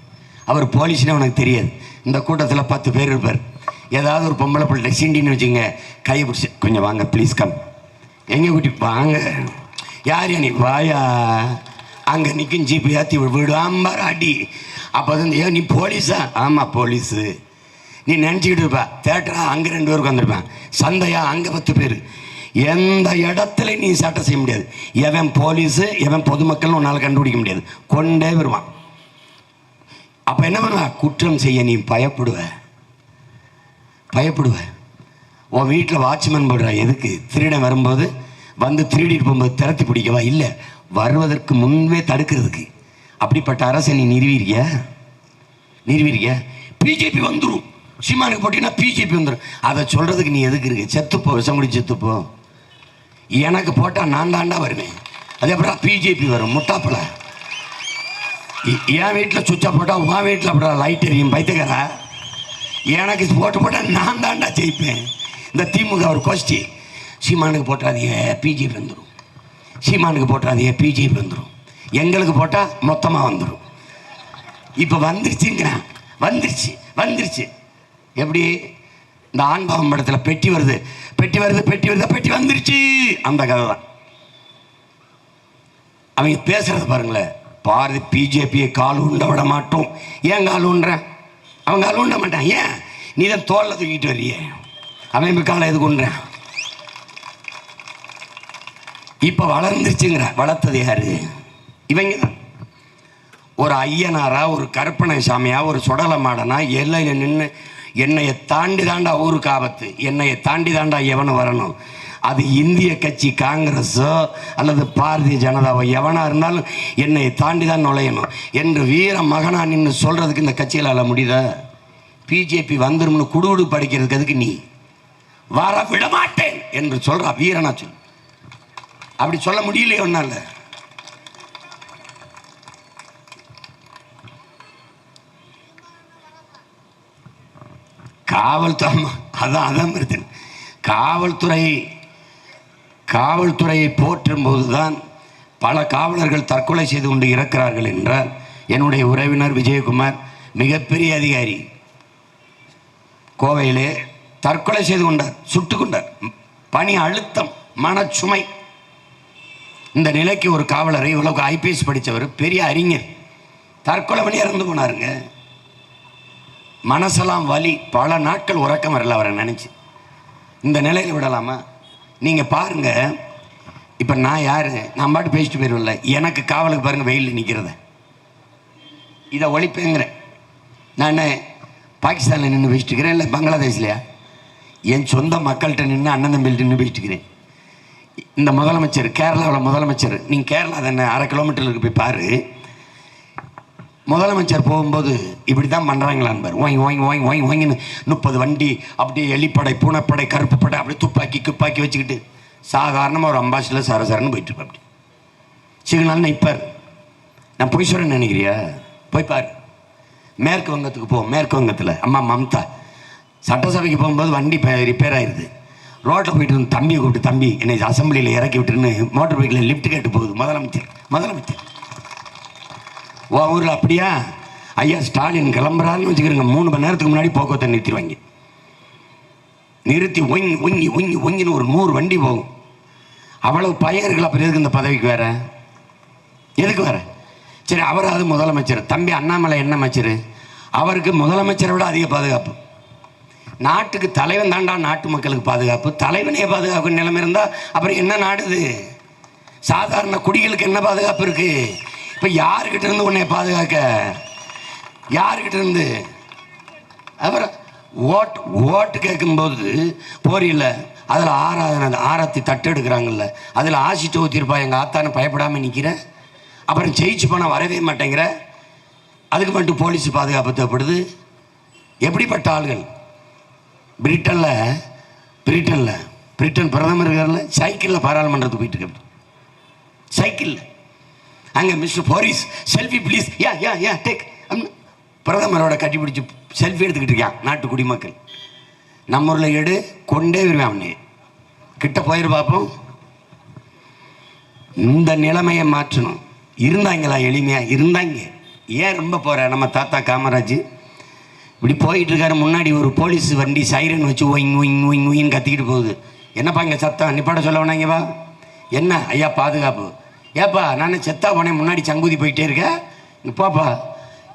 அவர் போலீஸ்னே உனக்கு தெரியாது. இந்த கூட்டத்தில் 10 பேர் இருப்பார். ஏதாவது ஒரு பொம்பளை பிள்ளை சீண்டின்னு வச்சுங்க, கையை பிடிச்சி கொஞ்சம் வாங்க ப்ளீஸ் கம். எங்கே கூட்டி வாங்க? யார் நீ? வாயா. அங்கே நிற்கும் ஜீப்பு ஏற்றி விடாம அடி. அப்போ வந்து ஏன் நீ போலீஸா? ஆமாம் போலீஸு. நீ நினச்சிக்கிட்டு இருப்பா. தேட்டரா? அங்கே 2 பேருக்கு வந்திருப்பேன். சந்தையா? அங்கே 10 பேர். எந்த இடத்துல நீ சட்டம் செய்ய முடியாது. எவன் போலீஸு எவன் பொதுமக்கள்னு உன்னால் கண்டுபிடிக்க முடியாது. கொண்டே வருவான். அப்போ என்ன பண்ணுவ? குற்றம் செய்ய நீ பயப்படுவ. உன் வீட்டில் வாட்ச்மேன் போடுற எதுக்கு? திருடன் வரும்போது வந்து திருடிட்டு போகும்போது திரட்டி பிடிக்கவா? இல்லை, வருவதற்கு முன்பே தடுக்கிறதுக்கு. அப்படிப்பட்ட அரசை நீ நிறுவீரியா? பிஜேபி வந்துடும். சீமானுக்கு போட்டீங்கன்னா பிஜேபி வந்துடும். அதை சொல்கிறதுக்கு நீ எதுக்கு இருக்கு? செத்துப்போ, விஷம் குடி செத்துப்போ. எனக்கு போட்டால் நான் தாண்டா வருவேன். அதே அப்புறம் பிஜேபி வரும். முட்டாப்பல என் வீட்டில் சுவிட்சா போட்டால் உன் வீட்டில் அப்புறம் லைட் எரியும். பைத்துக்காரா, எனக்கு போட்டால் நான் தாண்டா ஜெயிப்பேன். இந்த திமுக ஒரு கோஷ்டி. சீமானுக்கு போட்டாதீங்க பிஜேபி வந்துடும், சீமானுக்கு போட்டாதீங்க பிஜேபி வந்துடும், எங்களுக்கு போட்டால் மொத்தமாக வந்துடும். இப்போ வந்துருச்சுங்கிறான். வந்துருச்சு. எப்படி? இந்த ஆண்பாவம் படத்தில் பெட்டி வருது பெட்டி வந்துருச்சு. அந்த கதை தான். அவங்க பேசுறது பாருங்களேன். பாரதி பிஜேபியை கால் உண்ட விட மாட்டோம். ஏன் கால் உண்றேன்? அவங்க கால் உண்ட மாட்டான். ஏன்? நீ தான் தோல்ல தூக்கிட்டு வர்றிய. அவன் காலை எதுக்கு உண்றேன்? இப்போ வளர்ந்துருச்சுங்கிற. வளர்த்தது யாரு? இவங்க தான். ஒரு ஐயனாரா, ஒரு கற்பனை சாமியா, ஒரு சுடல மாடனா எல்லையில் நின்று என்னையை தாண்டி தாண்டா ஊருக்கு ஆபத்து, என்னையை தாண்டி தாண்டா எவனும் வரணும். அது இந்திய கட்சி காங்கிரஸோ அல்லது பாரதிய ஜனதாவோ எவனாக இருந்தாலும் என்னை தாண்டி தான் நுழையணும் என்று வீர மகனா நின்று சொல்கிறதுக்கு இந்த கட்சிகளால் முடியுதா? பிஜேபி வந்துரும்னு குடுகுடு படிக்கிறதுக்கு அதுக்கு நீ வர விடமாட்டேன் என்று சொல்கிறா வீரனா சொல். அப்படி சொல்ல முடியலையே ஒன்னால. காவல்துறை அதான் பிரச்சனை. காவல்துறையை போற்றும் போதுதான் பல காவலர்கள் தற்கொலை செய்து கொண்டு இறக்கிறார்கள் என்றால், என்னுடைய உறவினர் விஜயகுமார் மிகப்பெரிய அதிகாரி கோவையிலே தற்கொலை செய்து கொண்டார், சுட்டு கொண்டார். பணி அழுத்தம், மனச்சுமை. இந்த நிலைக்கு ஒரு காவலரை, இவ்வளவு ஐபிஎஸ் படித்தவர், பெரிய அறிஞர், தற்கொலை பண்ணி இறந்து போனாருங்க. மனசெல்லாம் வலி, பல நாட்கள் உறக்கம் வரல அவரை நினைச்சு. இந்த நிலையில் விடலாமா? நீங்கள் பாருங்க. இப்போ நான் யாரு? நான் பாட்டு பேசிட்டு போயிடுவில்ல. எனக்கு காவலுக்கு பாருங்க வெயிலில் நிற்கிறத. இதை ஒழிப்பேங்கிறேன். நான் பாகிஸ்தானில் நின்று பேசிட்டு இருக்கிறேன், இல்லை பங்களாதேஷ்லையா? என் சொந்த மக்கள்கிட்ட நின்று அண்ணன் தம்பிகிட்ட நின்று பேசிட்டு இருக்கிறேன். இந்த முதலமைச்சர், கேரளாவில் முதலமைச்சர், நீங்கள் கேரளா தானே, 1/2 கிலோமீட்டருக்கு போய் பாரு. முதலமைச்சர் போகும்போது இப்படி தான் பண்ணுறாங்களான்னு பாரு. ஓங்கின்னு 30 வண்டி அப்படியே எலிப்படை, பூனைப்படை, கருப்பு படை, அப்படியே துப்பாக்கி வச்சுக்கிட்டு சாதாரணமாக ஒரு அம்பாசிடர் சரசரன்னு போயிட்டு இருப்பேன். அப்படி சிக்னல் நிற்பார். நான் போய் சொல்கிறேன்னு நினைக்கிறியா? போய் பாரு. மேற்கு வங்கத்துக்கு போ. மேற்கு வங்கத்தில் அம்மா மம்தா சட்டசபைக்கு போகும்போது வண்டி ரிப்பேர் ஆயிடுது. ரோட்டில் போயிட்டு வந்து தம்பியை கூப்பிட்டு, தம்பி என்னை அசம்பிளியில் இறக்கி விட்டுருன்னு மோட்டர் பைக்கில் லிஃப்ட் கேட்டு போகுது முதலமைச்சர். ஓ ஊரில் அப்படியா? ஐயா ஸ்டாலின் கிளம்புறாருன்னு வச்சுக்கிறேங்க, 3 மணி நேரத்துக்கு முன்னாடி போக்குவரத்தை நிறுத்திடுவாங்க. நிறுத்தி ஒங்கின்னு ஒரு 100 வண்டி போகும். அவ்வளவு பயம் இருக்குல்ல. அப்புறம் எதுக்கு இந்த பதவிக்கு வேற? எதுக்கு வேற? சரி, அவராது முதலமைச்சர். தம்பி அண்ணாமலை என்ன அமைச்சர்? அவருக்கு முதலமைச்சரை விட அதிக பாதுகாப்பு. நாட்டுக்கு தலைவன் தாண்டா நாட்டு மக்களுக்கு பாதுகாப்பு. தலைவனே பாதுகாப்பு நிலைமை இருந்தால் அப்புறம் என்ன நாடுது? சாதாரண குடிகளுக்கு என்ன பாதுகாப்பு இருக்கு? இப்போ யாருக்கிட்ட இருந்து உன்னை பாதுகாக்க? யாருக்கிட்ட இருந்து? அப்புறம் ஓட்டு கேட்கும்போது போறியில் அதில் ஆரத்தி தட்டு எடுக்கிறாங்கல்ல, அதில் ஆசிட்டு ஊற்றிருப்பா எங்கள் ஆத்தான்னு பயப்படாமல் நிற்கிற. அப்புறம் ஜெயிச்சு போனால் வரவே மாட்டேங்கிற. அதுக்கு மட்டும் போலீஸ் பாதுகாப்பு தேவைப்படுது. எப்படிப்பட்ட ஆள்கள்! பிரிட்டன் பிரதமர் இருக்கார்ல, சைக்கிளில் பாராளுமன்றத்துக்கு போயிட்டு இருக்க. சைக்கிளில் அங்கே mister Boris selfie please, yeah take. பிரதமரோட கட்டி பிடிச்சி செல்ஃபி எடுத்துக்கிட்டு இருக்கான் நாட்டு குடிமக்கள். நம்ம ஊரில் எடு கொண்டே வருவேன். அவனே கிட்ட போயிரு பார்ப்போம். இந்த நிலைமையை மாற்றணும். இருந்தாங்களா? எளிமையாக இருந்தாங்க. ஏன் ரொம்ப போகிற? நம்ம தாத்தா காமராஜ் இப்படி போயிட்டு இருக்காரு. முன்னாடி ஒரு போலீஸ் வண்டி சைரன் வச்சு ஒயிங் ஒயிங் ஒயிங் ஒயின்னு கத்திக்கிட்டு போகுது. என்னப்பா இங்கே சத்தம்? நிப்பாட சொல்ல வேணாங்கப்பா. என்ன ஐயா பாதுகாப்பு? ஏப்பா நான் செத்தா போனேன், முன்னாடி சங்குதி போயிட்டே இருக்கேன், இங்கே போப்பா.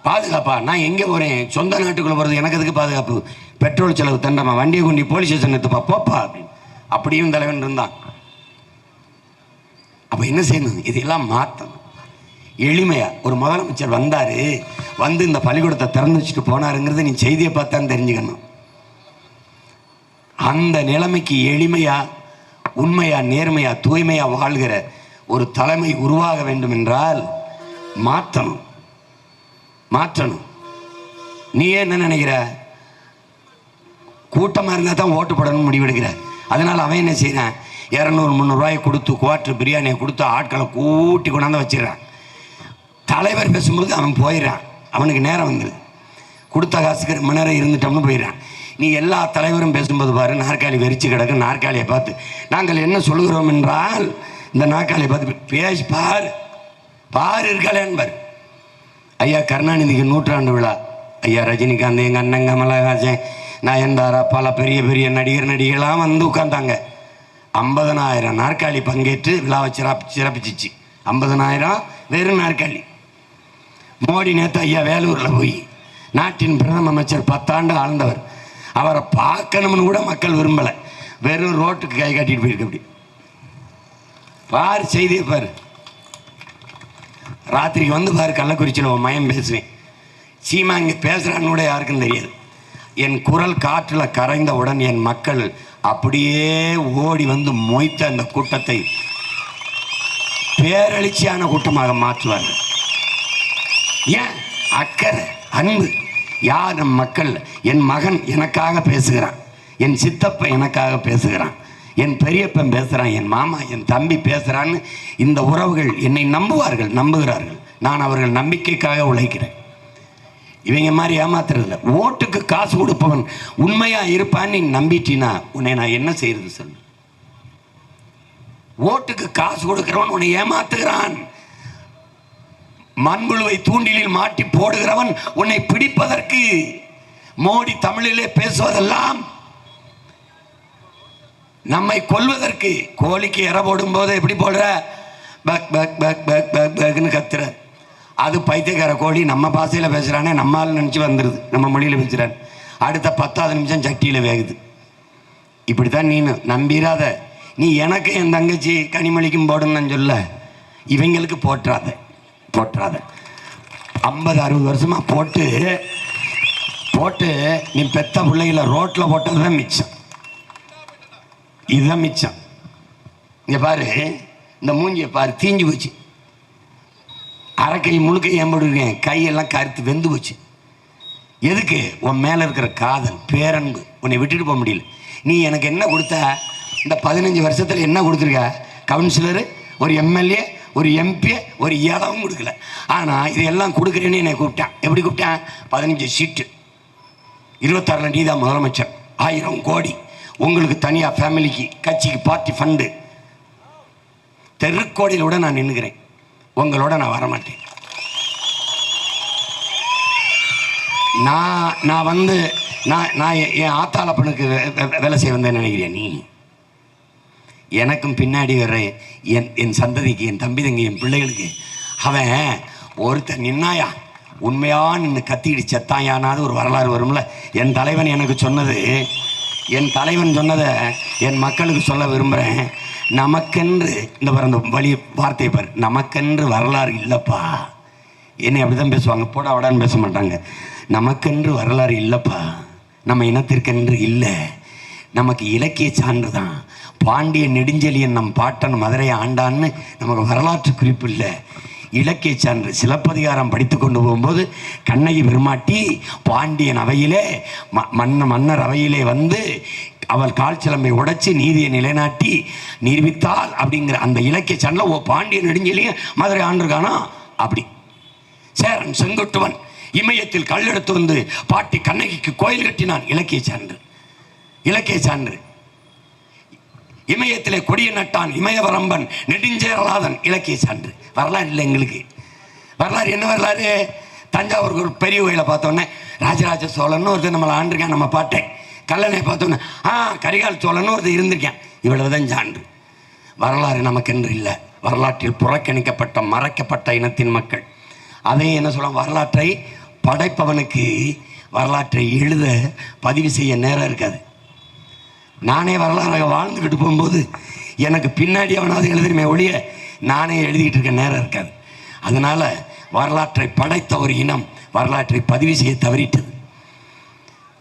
பாதுகாப்பா? நான் எங்கே போகிறேன்? சொந்த நாட்டுக்குள்ளே போகிறது எனக்கு எதுக்கு பாதுகாப்பு? பெட்ரோல் செலவு தண்டமா, வண்டியை கொண்டு போலீஸ் ஸ்டேஷன் எடுத்துப்பா போப்பா அப்படின்னு. அப்படியும் தலைவன் இருந்தான். அப்போ என்ன செய்யணும்? இதெல்லாம் மாற்றணும். எளிமையாக ஒரு முதலமைச்சர் வந்தார், வந்து இந்த பள்ளிக்கூடத்தை திறந்து வச்சுட்டு போனாருங்கிறத நீ செய்தியை பார்த்தான்னு தெரிஞ்சுக்கணும். அந்த நிலைமைக்கு எளிமையாக, உண்மையாக, நேர்மையாக, தூய்மையாக வாழ்கிற ஒரு தலைமை உருவாக வேண்டும் என்றால் மாற்றணும். நீ என்ன நினைக்கிற? கூட்டமாக இருந்தால் தான் ஓட்டு போடணும்னு முடிவெடுக்கிற. அதனால் அவன் என்ன செய்கிறான்? 200-300 ரூபாயை கொடுத்து குவார்ட்டர் பிரியாணியை கொடுத்து ஆட்களை கூட்டி கொண்டாந்து வச்சிடறான். தலைவர் பேசும்போது அவன் போயிடறான். அவனுக்கு நேரம் வந்துடுது. கொடுத்த காசுக்கு ரொம்ப நேரம் இருந்துட்டோம்னு போயிடறான். நீ எல்லா தலைவரும் பேசும்போது பாரு, நாற்காலி வெறிச்சு கிடக்கு. நாற்காலியை பார்த்து நாங்கள் என்ன சொல்லுகிறோம் என்றால், இந்த நாற்காலியை பார்த்து பேசி பாரு இருக்காளேன்னு பாரு. ஐயா கருணாநிதிக்கு 100ஆண்டு விழா. ஐயா ரஜினிகாந்த், எங்கள் அண்ணன் கமலஹாசன், நயன்தாரா, பல பெரிய பெரிய நடிகர்கள்லாம் வந்து உட்காந்தாங்க. 50,000 நாற்காலி பங்கேற்று விழாவை சிறப்பிச்சிச்சு. 50,000 வெறும் நாற்காலி. மோடி நேற்று ஐயா வேலூரில் போய், நாட்டின் பிரதம அமைச்சர் 10 ஆண்டு ஆழ்ந்தவர், அவரை பார்க்கணும்னு கூட மக்கள் விரும்பலை. வெறும் ரோட்டுக்கு கை காட்டிட்டு போயிருக்கு. அப்படி பாரு, செய்தியை பாரு. ராத்திரிக்கு வந்து பாரு, கள்ளக்குறிச்சியில் ஒரு மயம் பேசுவேன். சீமா இங்கே பேசுகிறான்னு கூட யாருக்கும் தெரியாது. என் குரல் காற்றில் கரைந்தவுடன் என் மக்கள் அப்படியே ஓடி வந்து மொய்த்த அந்த கூட்டத்தை பேரெழுச்சியான கூட்டமாக மாற்றுவார்கள். ஏன்? அக்கறை, அன்பு. யார் நம் மக்கள்? என் மகன் எனக்காக பேசுகிறான், என் சித்தப்பன் எனக்காக பேசுகிறான், என் பெரியப்பன் பேசுகிறான், என் மாமா, என் தம்பி பேசுகிறான்னு இந்த உறவுகள் என்னை நம்புகிறார்கள். நான் அவர்கள் நம்பிக்கைக்காக உழைக்கிறேன். இவங்க மாதிரி ஏமாத்துறதில்ல. ஓட்டுக்கு காசு கொடுப்பவன் உண்மையா இருப்பான்னு நீ நம்பிட்டினா உன்னை நான் என்ன செய்யறது சொல்லு? ஓட்டுக்கு காசு கொடுக்கிறவன் உன்னை ஏமாத்துகிறான். மண்புழுவை தூண்டிலில் மாட்டி போடுகிறவன் உன்னை பிடிப்பதற்கு. மோடி தமிழிலே பேசுவதெல்லாம் நம்மை கொல்வதற்கு. கோழிக்கு இற போடும் போது எப்படி போடுற? பக் பக் பக் பக் பக் பக்னு கத்துற. அது பைத்தியக்கார கோழி நம்ம பாசையில் பேசுகிறானே, நம்மால் நினச்சி வந்துடுது, நம்ம மொழியில் பேசுகிறான். அடுத்த 10வது நிமிஷம் சட்டியில் வேகுது. இப்படித்தான் நீ நம்பிராத. நீ எனக்கு என் தங்கச்சி கனிமொழிக்கும் போடுன்னு சொல்ல, இவங்களுக்கு போட்டுறாத. 50-60 வருஷமாக போட்டு நீ பெத்த பிள்ளைகளை ரோட்டில் போட்டது தான் மிச்சம். இதுதான் மிச்சம். இங்கே பாரு, இந்த மூஞ்சியை பாரு, தீஞ்சு போச்சு. அரைக்கை முழுக்கை ஏன்படுவேன், கையெல்லாம் கருத்து வெந்து போச்சு. எதுக்கு? உன் மேலே இருக்கிற காதல், பேரன்பு. உன்னை விட்டுட்டு போக முடியல. நீ எனக்கு என்ன கொடுத்த? இந்த 15 வருஷத்தில் என்ன கொடுத்துருக்க? கவுன்சிலரு, ஒரு எம்எல்ஏ, ஒரு எம்பி, ஒரு இடமும் கொடுக்கல. ஆனால் இதெல்லாம் கொடுக்குறேன்னு என்னை கூப்பிட்டேன். எப்படி கூப்பிட்டேன்? 15 சீட்டு, 26 நீ தான் முதலமைச்சர், 1000 கோடி உங்களுக்கு தனியாக, ஃபேமிலிக்கு, கட்சிக்கு, பார்ட்டி ஃபண்டு. தெருக்கோடியில் கூட நான் நின்றுக்கிறேன். உங்களோட நான் வரமாட்டேன். நான் வந்து நான் என் ஆத்தாளப்பனுக்கு வேலை செய்ய வந்தேன்னு நினைக்கிறேன். நீ எனக்கும் பின்னாடி வர்ற என் சந்ததிக்கு, என் தம்பி தங்கி, என் பிள்ளைகளுக்கு அவன் ஒருத்தன் நின்னாயா, உண்மையா நின்று கத்திக்கிட்டு செத்தாயானாவது ஒரு வரலாறு வரும்ல. என் தலைவன் எனக்கு சொன்னது, என் தலைவன் சொன்னதை என் மக்களுக்கு சொல்ல விரும்புகிறேன். நமக்கென்று இந்த வழி வார்த்தையை பாரு, நமக்கென்று வரலாறு இல்லைப்பா. என்னை அப்படி தான் பேசுவாங்க, போட அவடான்னு பேச மாட்டாங்க. நமக்கென்று வரலாறு இல்லைப்பா, நம்ம இனத்திற்கென்று இல்லை. நமக்கு இலக்கிய சான்று தான். பாண்டிய நெடுஞ்செழியன் நம் பாட்டன் மதுரை ஆண்டான்னு நமக்கு வரலாற்று குறிப்பு இல்லை, இலக்கிய சான்று. சிலப்பதிகாரம் படித்து கொண்டு போகும்போது கண்ணகி பெருமாட்டி பாண்டியன் அவையிலே மன்னர் அவையிலே வந்து அவள் கால் சிலம்பை உடைச்சி நீதியை நிலைநாட்டி நிரூபித்தாள் அப்படிங்கிற அந்த இலக்கிய சான்றில் ஓ பாண்டிய நெடுஞ்செழியன் மதுரை ஆண்டிருக்கானா அப்படி. சேரன் செங்குட்டுவன் இமயத்தில் கல்லெடுத்து வந்து பாட்டி கண்ணகிக்கு கோயில் கட்டினான், இலக்கிய சான்று. இலக்கிய சான்று. இமயத்திலே கொடிய நட்டான் இமயவரம்பன் நெடுஞ்சேரலாதன், இலக்கிய சான்று. வரலாறு இல்லை எங்களுக்கு. வரலாறு என்ன வரலாறு? தஞ்சாவூருக்கு ஒரு பெரிய கோயிலை பார்த்தோன்னே ராஜராஜ சோழன் ஒருத்தர் நம்மளை ஆண்டிருக்கேன், நம்ம பாட்டேன். கல்லணை பார்த்தோன்னே கரிகால் சோழன் ஒருத்தர் இருந்திருக்கேன், இவ்வளவுதான் சான்று. வரலாறு நமக்கென்று இல்லை. வரலாற்றில் புறக்கணிக்கப்பட்ட மறைக்கப்பட்ட இனத்தின் மக்கள். அதையும் என்ன சொல்ல, வரலாற்றை படைப்பவனுக்கு வரலாற்றை எழுத பதிவு செய்ய நேரம் இருக்காது. நானே வரலாறாக வாழ்ந்துக்கிட்டு போகும்போது எனக்கு பின்னாடி அவனாவது எழுதுமே ஒழிய நானே எழுதிக்கிட்டு இருக்க நேரம் இருக்காது. அதனால் வரலாற்றை படைத்த ஒரு இனம் வரலாற்றை பதிவு செய்ய தவறிட்டது.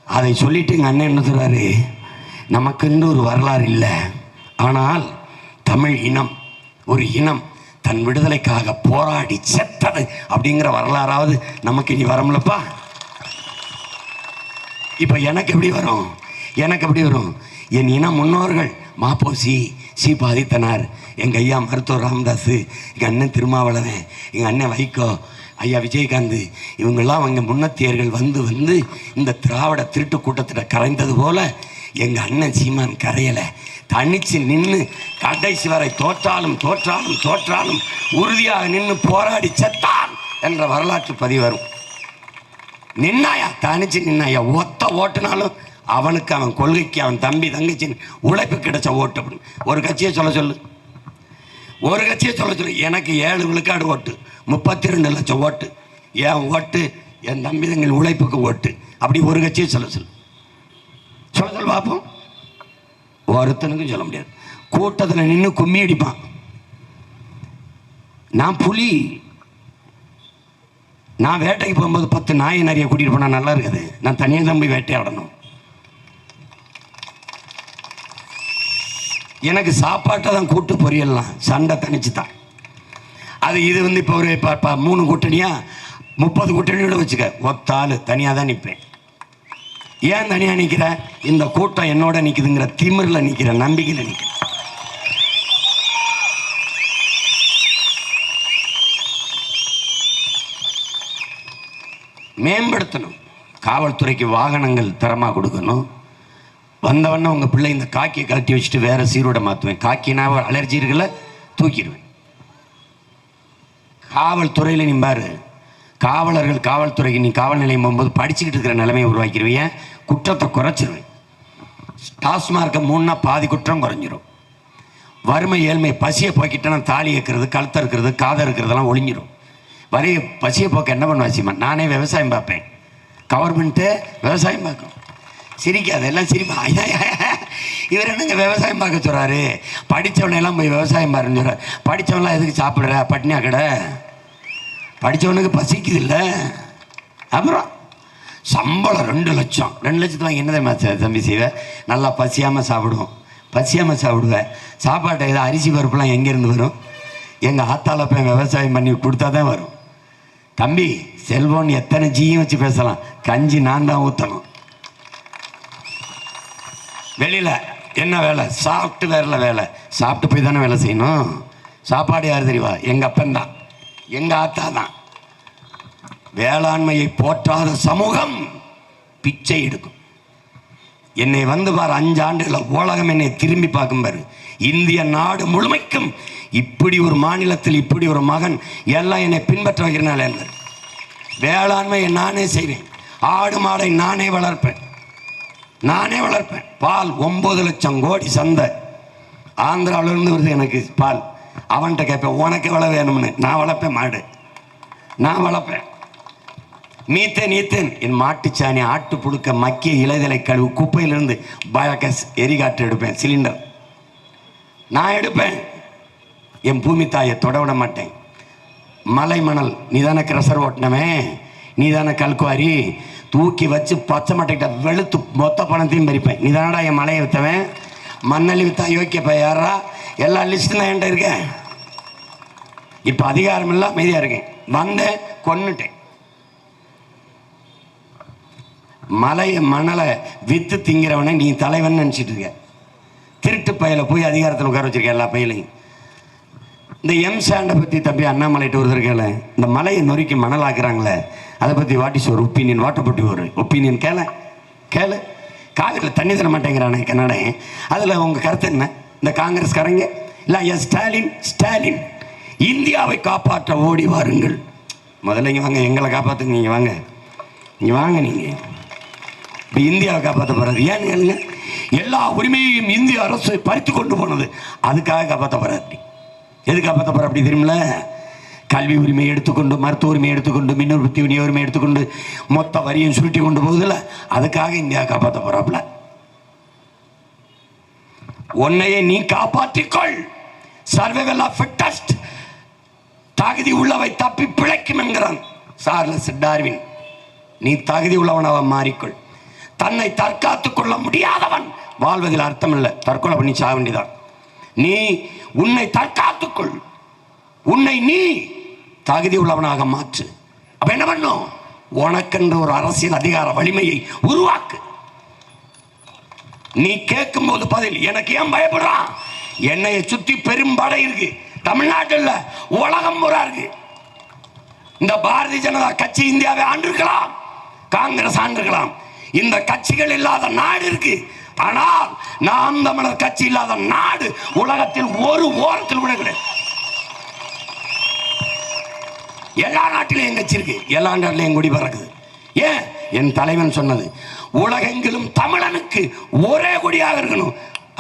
அதை சொல்லிட்டு எங்கள் அண்ணன் என்ன சொல்கிறாரு, நமக்குன்னு ஒரு வரலாறு இல்லை, ஆனால் தமிழ் இனம் ஒரு இனம் தன் விடுதலைக்காக போராடி செத்தது அப்படிங்கிற வரலாறாவது நமக்கு இனி வரமுலப்பா. இப்போ எனக்கு எப்படி வரும்? எனக்கு எப்படி வரும்? என் இன முன்னோர்கள் மாப்போசி, சீபா ஆதித்தனார், எங்கள் ஐயா மருத்துவர் ராமதாஸ், எங்கள் அண்ணன் திருமாவளவன், எங்கள் அண்ணன் வைகோ, ஐயா விஜயகாந்த், இவங்கெல்லாம் அவங்க முன்னத்தியர்கள் வந்து வந்து இந்த திராவிட திருட்டு கூட்டத்தில் கரைந்தது போல எங்கள் அண்ணன் சீமான் கரையலை, தனிச்சு நின்று கடைசி வரை தோற்றாலும் தோற்றாலும் தோற்றாலும் உறுதியாக நின்று போராடி செத்தான் என்ற வரலாற்று பதிவு வரும். நின்னாயா, தனிச்சு நின்னாயா, ஒத்த ஓட்டுனாலும் அவனுக்கு அவன் கொள்கைக்கு அவன் தம்பி தங்கச்சி உழைப்பு கிடைச்ச ஓட்டு. அப்படின்னு ஒரு கட்சியை சொல்ல சொல்லு, ஒரு கட்சியை சொல்ல சொல்லு. எனக்கு 7 விழுக்காடு ஓட்டு, 32 லட்சம் ஓட்டு, என் ஓட்டு என் தம்பி தங்கள் உழைப்புக்கு ஓட்டு. அப்படி ஒரு கட்சியை சொல்ல சொல்லு, சொல்ல சொல்லு பார்ப்போம். ஒருத்தனுக்கும் சொல்ல முடியாது. கூட்டத்தில் நின்று கும்மி அடிப்பான். நான் புலி, நான் வேட்டைக்கு போகும்போது 10 நாயை நிறைய கூட்டிகிட்டு போனால் நல்லா இருக்குது. நான் தனியாக தான் போய் வேட்டையாடணும். எனக்கு சாப்பாட்டை தான் கூட்டு பொரியல்லாம், சண்டை தனிச்சு தான். அது இது வந்து இப்போ ஒரு 3 கூட்டணியா 30 கூட்டணியோட வச்சுக்க, ஒத்தாள் தனியாக தான் நிற்பேன். ஏன் தனியாக நிற்கிற? இந்த கூட்டம் என்னோட நிற்குதுங்கிற திமிரில் நிற்கிற, நம்பிக்கையில் நிற்கிற. மேம்படுத்தணும். காவல்துறைக்கு வாகனங்கள் தரமாக கொடுக்கணும். வந்தவண்ண உங்கள் பிள்ளை இந்த காக்கியை கழட்டி வச்சுட்டு வேறு சீரோட மாற்றுவேன். காக்கினா ஒரு அலர்ஜி இருக்குல்ல, தூக்கிடுவேன். காவல்துறையில் நிம்பாரு, காவலர்கள் காவல்துறைக்கு நீ காவல் நிலையம் போகும்போது படிச்சுக்கிட்டு இருக்கிற நிலைமையை உருவாக்கிடுவேன். குற்றத்தை குறைச்சிருவேன். டாஸ்மார்க்கை 3னா பாதி குற்றம் குறைஞ்சிரும். வறுமை ஏழ்மை பசியை போக்கிட்டேன்னா தாலி ஏற்கிறது, கழுத்தை இருக்கிறது, காதை இருக்கிறதெல்லாம் ஒழிஞ்சிரும். பசியை போக்க என்ன பண்ணுவா சீமா? நானே விவசாயம் பார்ப்பேன், கவர்மெண்ட்டு விவசாயம் பார்க்கும். சிரிக்காது, எல்லாம் சிரிப்பா. இவர் என்னங்க விவசாயம் பார்க்க சொல்கிறாரு? படித்தவனையெல்லாம் போய் விவசாயம் பாருன்னு சொல்கிறார். படித்தவன்லாம் எதுக்கு சாப்பிட்ற? பட்னியா கடை? படித்தவனுக்கு பசிக்குது இல்லை. அப்புறம் சம்பளம் 2 லட்சம். 2 லட்சத்து வாங்கி என்ன தெரியுமா தம்பி செய்வேன்? நல்லா பசியாமல் சாப்பிடுவோம். பசியாமல் சாப்பிடுவேன். சாப்பாட்டை ஏதோ அரிசி பருப்புலாம் எங்கேருந்து வரும்? எங்கள் ஆத்தால போய் விவசாயம் பண்ணி கொடுத்தா தான் வரும். தம்பி செல்வோன் எத்தனை ஜியும் வச்சு பேசலாம், கஞ்சி நான் தான் ஊற்றணும். வெளியில் என்ன வேலை? சாப்பிட்டு வேற வேலை. சாப்பிட்டு போய் தானே வேலை செய்யணும். சாப்பாடு யார் தெரியுவா? எங்கள் அப்பன் தான், எங்கள் ஆத்தா தான். வேளாண்மையை போற்றாத சமூகம் பிச்சை எடுக்கும். என்னை வந்து பாரு, 5 ஆண்டுகளில் உலகம் என்னை திரும்பி பார்க்கும் பாரு. இந்திய நாடு முழுமைக்கும் இப்படி ஒரு மாநிலத்தில் இப்படி ஒரு மகன் எல்லாம் என்னை பின்பற்ற வைக்கிறனால என்ன? வேளாண்மையை நானே செய்வேன். ஆடு மாடை நானே வளர்ப்பேன். பால் 9 லட்சம் கோடி சந்தை. ஆந்திராவிலிருந்து வருது எனக்கு பால். அவன்கிட்ட கேட்பேன், உனக்கு எவ்வளோ வேணும்னு. நான் வளர்ப்பேன், மாடு நான் வளர்ப்பேன். மீத்தேன் என் மாட்டுச்சாணி, ஆட்டு புழுக்க, மக்கிய இலைதலை கழிவு, குப்பையிலிருந்து பயோகேஸ் எரிகாற்று எடுப்பேன். சிலிண்டர் நான் எடுப்பேன். என் பூமி தாயை தொட விட மாட்டேன். மலை மணல் நீ தானே கிரசர் ஓட்டினவே, நீ தானே கல்குவாரி, தூக்கி வச்சு பச்சை மட்டைக்கிட்ட வெளுத்து மொத்த பணத்தையும் பறிப்பேன். நீ தானடா என் மலையை விற்றவன், மண்ணள்ளி விற்றா யோக்கியப்ப யாரா, எல்லா லிஸ்ட்டும் தான் என்கிட்ட இருக்கேன். இப்போ அதிகாரம் இல்லை, அமைதியாக இருக்கேன். வந்தேன், கொன்னுட்டேன். மலையை மணலை விற்று திங்கிறவனை நீ தலைவன் நினச்சிட்டு இருக்க. திருட்டு பையில போய் அதிகாரத்தில் உட்கார வச்சிருக்க எல்லா பையிலையும். இந்த எம்சாண்டை பற்றி தம்பி அண்ணாமலைட்டு ஒருத்தர் கேள, இந்த மலையை நொறுக்கி மணலாக்குறாங்களே அதை பற்றி வாட் இஸ் ஒரு ஒப்பீனியன், வாட்டை பற்றி ஒரு ஒப்பீனியன் கேளு. காவிரியில் தண்ணி தர மாட்டேங்கிறானே கன்னடே, அதில் உங்கள் கருத்து என்ன? இந்த காங்கிரஸ்காரங்க இல்லை ஐயா ஸ்டாலின் இந்தியாவை காப்பாற்ற ஓடி வாருங்கள். முதல்ல இங்கே வாங்க, எங்களை காப்பாற்றுங்க. நீங்கள் வாங்க. நீங்கள் இப்போ இந்தியாவை காப்பாற்ற போகிறது ஏன்னு கேளுங்க. எல்லா உரிமையையும் இந்திய அரசு பறித்து கொண்டு போனது, அதுக்காக காப்பாற்ற போகிறார். எது காப்பாற்ற போகிற அப்படி தெரியுமில்ல? கல்வி உரிமையை எடுத்துக்கொண்டு, மருத்துவ உரிமையை எடுத்துக்கொண்டு, மின் உற்பத்தி விநியோக உரிமையை எடுத்துக்கொண்டு மொத்த வரியும் சுருட்டி கொண்டு போகுதில்ல, அதுக்காக இந்தியா காப்பாற்ற போகிறாப்புல. உன்னையே நீ காப்பாற்றிக்கொள். சர்வைவல் ஆஃப் ஃபிட்டஸ்ட், தகுதி உள்ளவை தப்பி பிழைக்கும் என்கிறான் சார்லஸ் டார்வின். நீ தகுதி உள்ளவனவ மாறிக்கொள். தன்னை தற்காத்துக் கொள்ள முடியாதவன் வாழ்வதில் அர்த்தம் இல்லை, தற்கொலை பண்ணி சாக வேண்டியதான். நீ உன்னை தற்காத்துக்கொள், உன்னை நீ தகுதி உள்ளவனாக மாற்று. அப்ப என்ன பண்ணும்? உனக்கென்று ஒரு அரசியல் அதிகார வலிமையை உருவாக்கு. நீ கேட்கும் போது பதில். எனக்கு ஏன் பயப்படுறான்? என்னைய சுத்தி பெரும்படை இருக்கு, தமிழ்நாட்டில் உலகம் பூரா இருக்கு. இந்த பாரதிய ஜனதா கட்சி இந்தியாவை ஆண்டிருக்கலாம், காங்கிரஸ் ஆண்டிருக்கலாம். இந்த கட்சிகள் இல்லாத நாடு இருக்கு. ஆனால் நாம் தமிழர் கட்சி இல்லாத நாடு உலகத்தில் ஒரு ஓரத்தில் கூட கிடையாது. எல்லா நாட்டிலும் என் கட்சி இருக்கு, எல்லா நாட்டிலும் என் கொடி பறக்குது. ஏன்? என் தலைவன் சொன்னது, உலகெங்கிலும் தமிழனுக்கு ஒரே கொடியாக இருக்கணும்,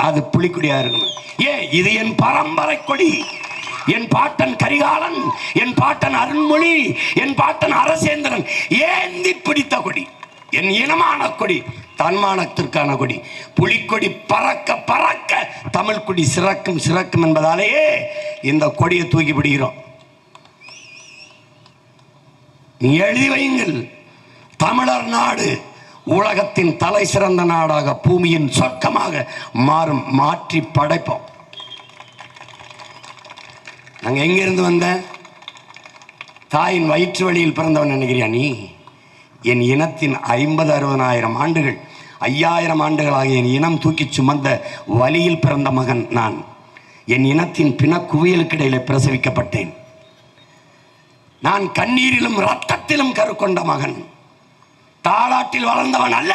அது புலிக்கொடியாக இருக்கணும். ஏன்? இது என் பரம்பரை கொடி. என் பாட்டன் கரிகாலன், என் பாட்டன் அருண்மொழி, என் பாட்டன் அரசேந்திரன் ஏந்தி பிடித்த கொடி, என் இனமான கொடி, தன்மானத்திற்கான கொடி. புலிக்கொடி பறக்க பறக்க தமிழ் கொடி சிறக்கும் என்பதாலேயே இந்த கொடியை தூக்கி பிடிக்கிறோம். எழுதி வையுங்கள், தமிழர் நாடு உலகத்தின் தலை சிறந்த நாடாக, பூமியின் சொர்க்கமாக மாறும். மாற்றி படைப்போம். நாங்கள் எங்கிருந்து வந்த தாயின் வயிற்று வழியில் பிறந்தவன் நினைக்கிறியா நீ? என் இனத்தின் 50-60 ஆண்டுகள், 5000 ஆண்டுகளாக என் இனம் தூக்கி சுமந்த வழியில் பிறந்த மகன் நான். என் இனத்தின் பிணக்குவியலுக்கிடையிலே பிரசவிக்கப்பட்டேன். நான் கண்ணீரிலும் இரத்தத்திலும் கருக்கொண்ட மகன், தாளாட்டில் வளர்ந்தவன் அல்ல.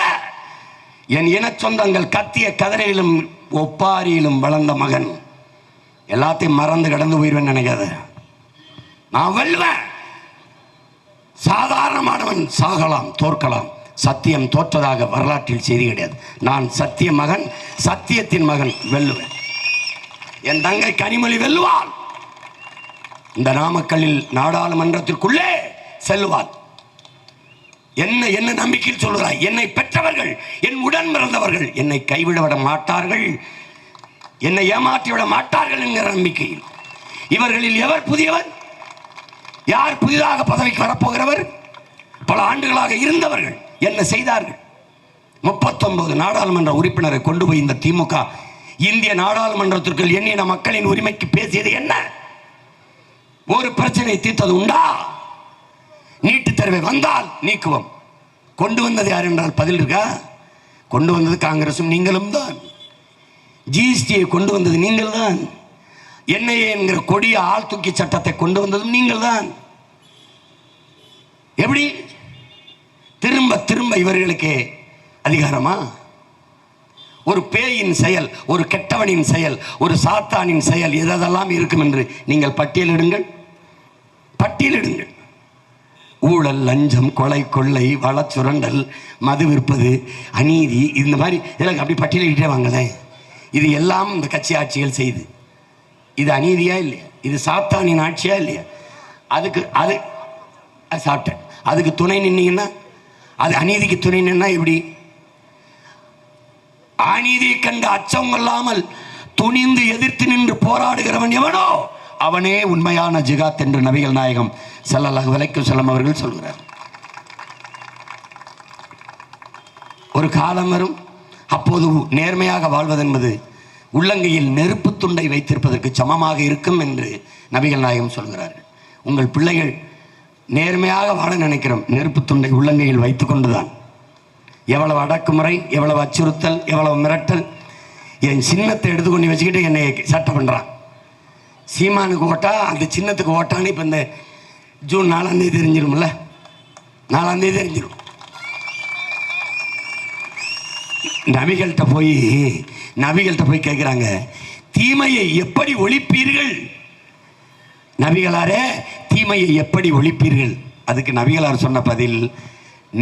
என் இன சொந்தங்கள் கத்திய கதரையிலும் ஒப்பாரியிலும் வளர்ந்த மகன். எல்லாத்தையும் மறந்து கடந்து போயிருவேன் நினைக்காத. நான் வெல்வேன். சாதாரணமானவன் சாகலாம், தோற்கலாம். சத்தியம் தோற்றதாக வரலாற்றில் செய்தி கிடையாது. நான் சத்திய மகன், சத்தியத்தின் மகன், வெல்லுவேன். என் தங்கை கனிமொழி வெல்லுவாள். இந்த நாமக்கல்லில் நாடாளுமன்றத்திற்குள்ளே செல்லுவாள். என்ன நம்பிக்கையில் சொல்கிறாய்? என்னை பெற்றவர்கள், என் உடன் பிறந்தவர்கள் என்னை கைவிட மாட்டார்கள், என்னை ஏமாற்றிவிட மாட்டார்கள் என்கிற நம்பிக்கையில். இவர்களில் எவர் புதியவர்? யார் புதிதாக பதவிக்கு வரப்போகிறவர்? பல ஆண்டுகளாக இருந்தவர்கள் என்ன செய்தார்கள்? 39 நாடாளுமன்ற உறுப்பினரை கொண்டு போய் இந்த திமுக இந்திய நாடாளுமன்றத்திற்குள் எண்ணின மக்களின் உரிமைக்கு பேசியது என்ன? ஒரு பிரச்சனை தீர்த்தது உண்டா? நீட்டு தேர்வை வந்தால் நீக்குவோம். கொண்டு வந்தது யார் என்றால் பதில் இருக்கா? கொண்டு வந்தது காங்கிரசும் நீங்களும் தான். ஜிஎஸ்டியை கொண்டு வந்தது நீங்கள் தான். என்ஐஏ என்கிற கொடிய ஆள் தூக்கி சட்டத்தை கொண்டு வந்ததும் நீங்கள் தான். எப்படி திரும்ப திரும்ப இவர்களுக்கே அதிகாரமா? ஒரு பேயின் செயல், ஒரு கெட்டவனின் செயல், ஒரு சாத்தானின் செயல் எதெல்லாம் இருக்கும் என்று நீங்கள் பட்டியலிடுங்கள். ஊழல், லஞ்சம், கொலை, கொள்ளை, வளச்சுரண்டல், மது விற்பது, அநீதி, இந்த மாதிரி இதெல்லாம் அப்படி பட்டியலிட்டே வாங்களேன். இது எல்லாம் இந்த கட்சி ஆட்சிகள் செய்து. இது அநீதியா இல்லையா? இது சாத்தானின் ஆட்சியா இல்லையா? அதுக்கு அது சாப்பிட்டேன். அதுக்கு துணை நின்னீங்கன்னா, அது அநீதிக்கு துணை நின்னா எப்படி? அநீதியை கண்டு அச்சம் கொள்ளாமல் துணிந்து எதிர்த்து நின்று போராடுகிறவன் எவனோ அவனே உண்மையான ஜிகாத் என்று நபிகள் நாயகம் ஸல்லல்லாஹு அலைஹி வஸல்லம் அவர்கள் சொல்கிறார். ஒரு காலம் வரும், அப்போது நேர்மையாக வாழ்வதென்பது உள்ளங்கையில் நெருப்பு துண்டை வைத்திருப்பதற்கு சமமாக இருக்கும் என்று நபிகள் நாயகம் சொல்கிறார்கள். உங்கள் பிள்ளைகள் நேர்மையாக வாழ நினைக்கிறோம், நெருப்பு துண்டை உள்ளங்கையில் வைத்து கொண்டுதான். எவ்வளவு அடக்குமுறை, எவ்வளவு அச்சுறுத்தல், எவ்வளவு மிரட்டல். என் சின்னத்தை எடுத்துக்கொண்டு வச்சுக்கிட்டு என்னை சட்டை பண்ணுறான். சீமானுக்கு ஓட்டா, அந்த சின்னத்துக்கு ஓட்டான்னு இப்போ இந்த ஜூன் 4ஆம் தேதி தெரிஞ்சிடும்ல, 4ஆம் தேதி தெரிஞ்சிடும். நபிகள்கிட்ட போய் கேட்குறாங்க, தீமையை எப்படி ஒழிப்பீர்கள்? நபிகளாரே, தீமையை எப்படி ஒழிப்பீர்கள்? அதுக்கு நபிகளார் சொன்ன பதில்,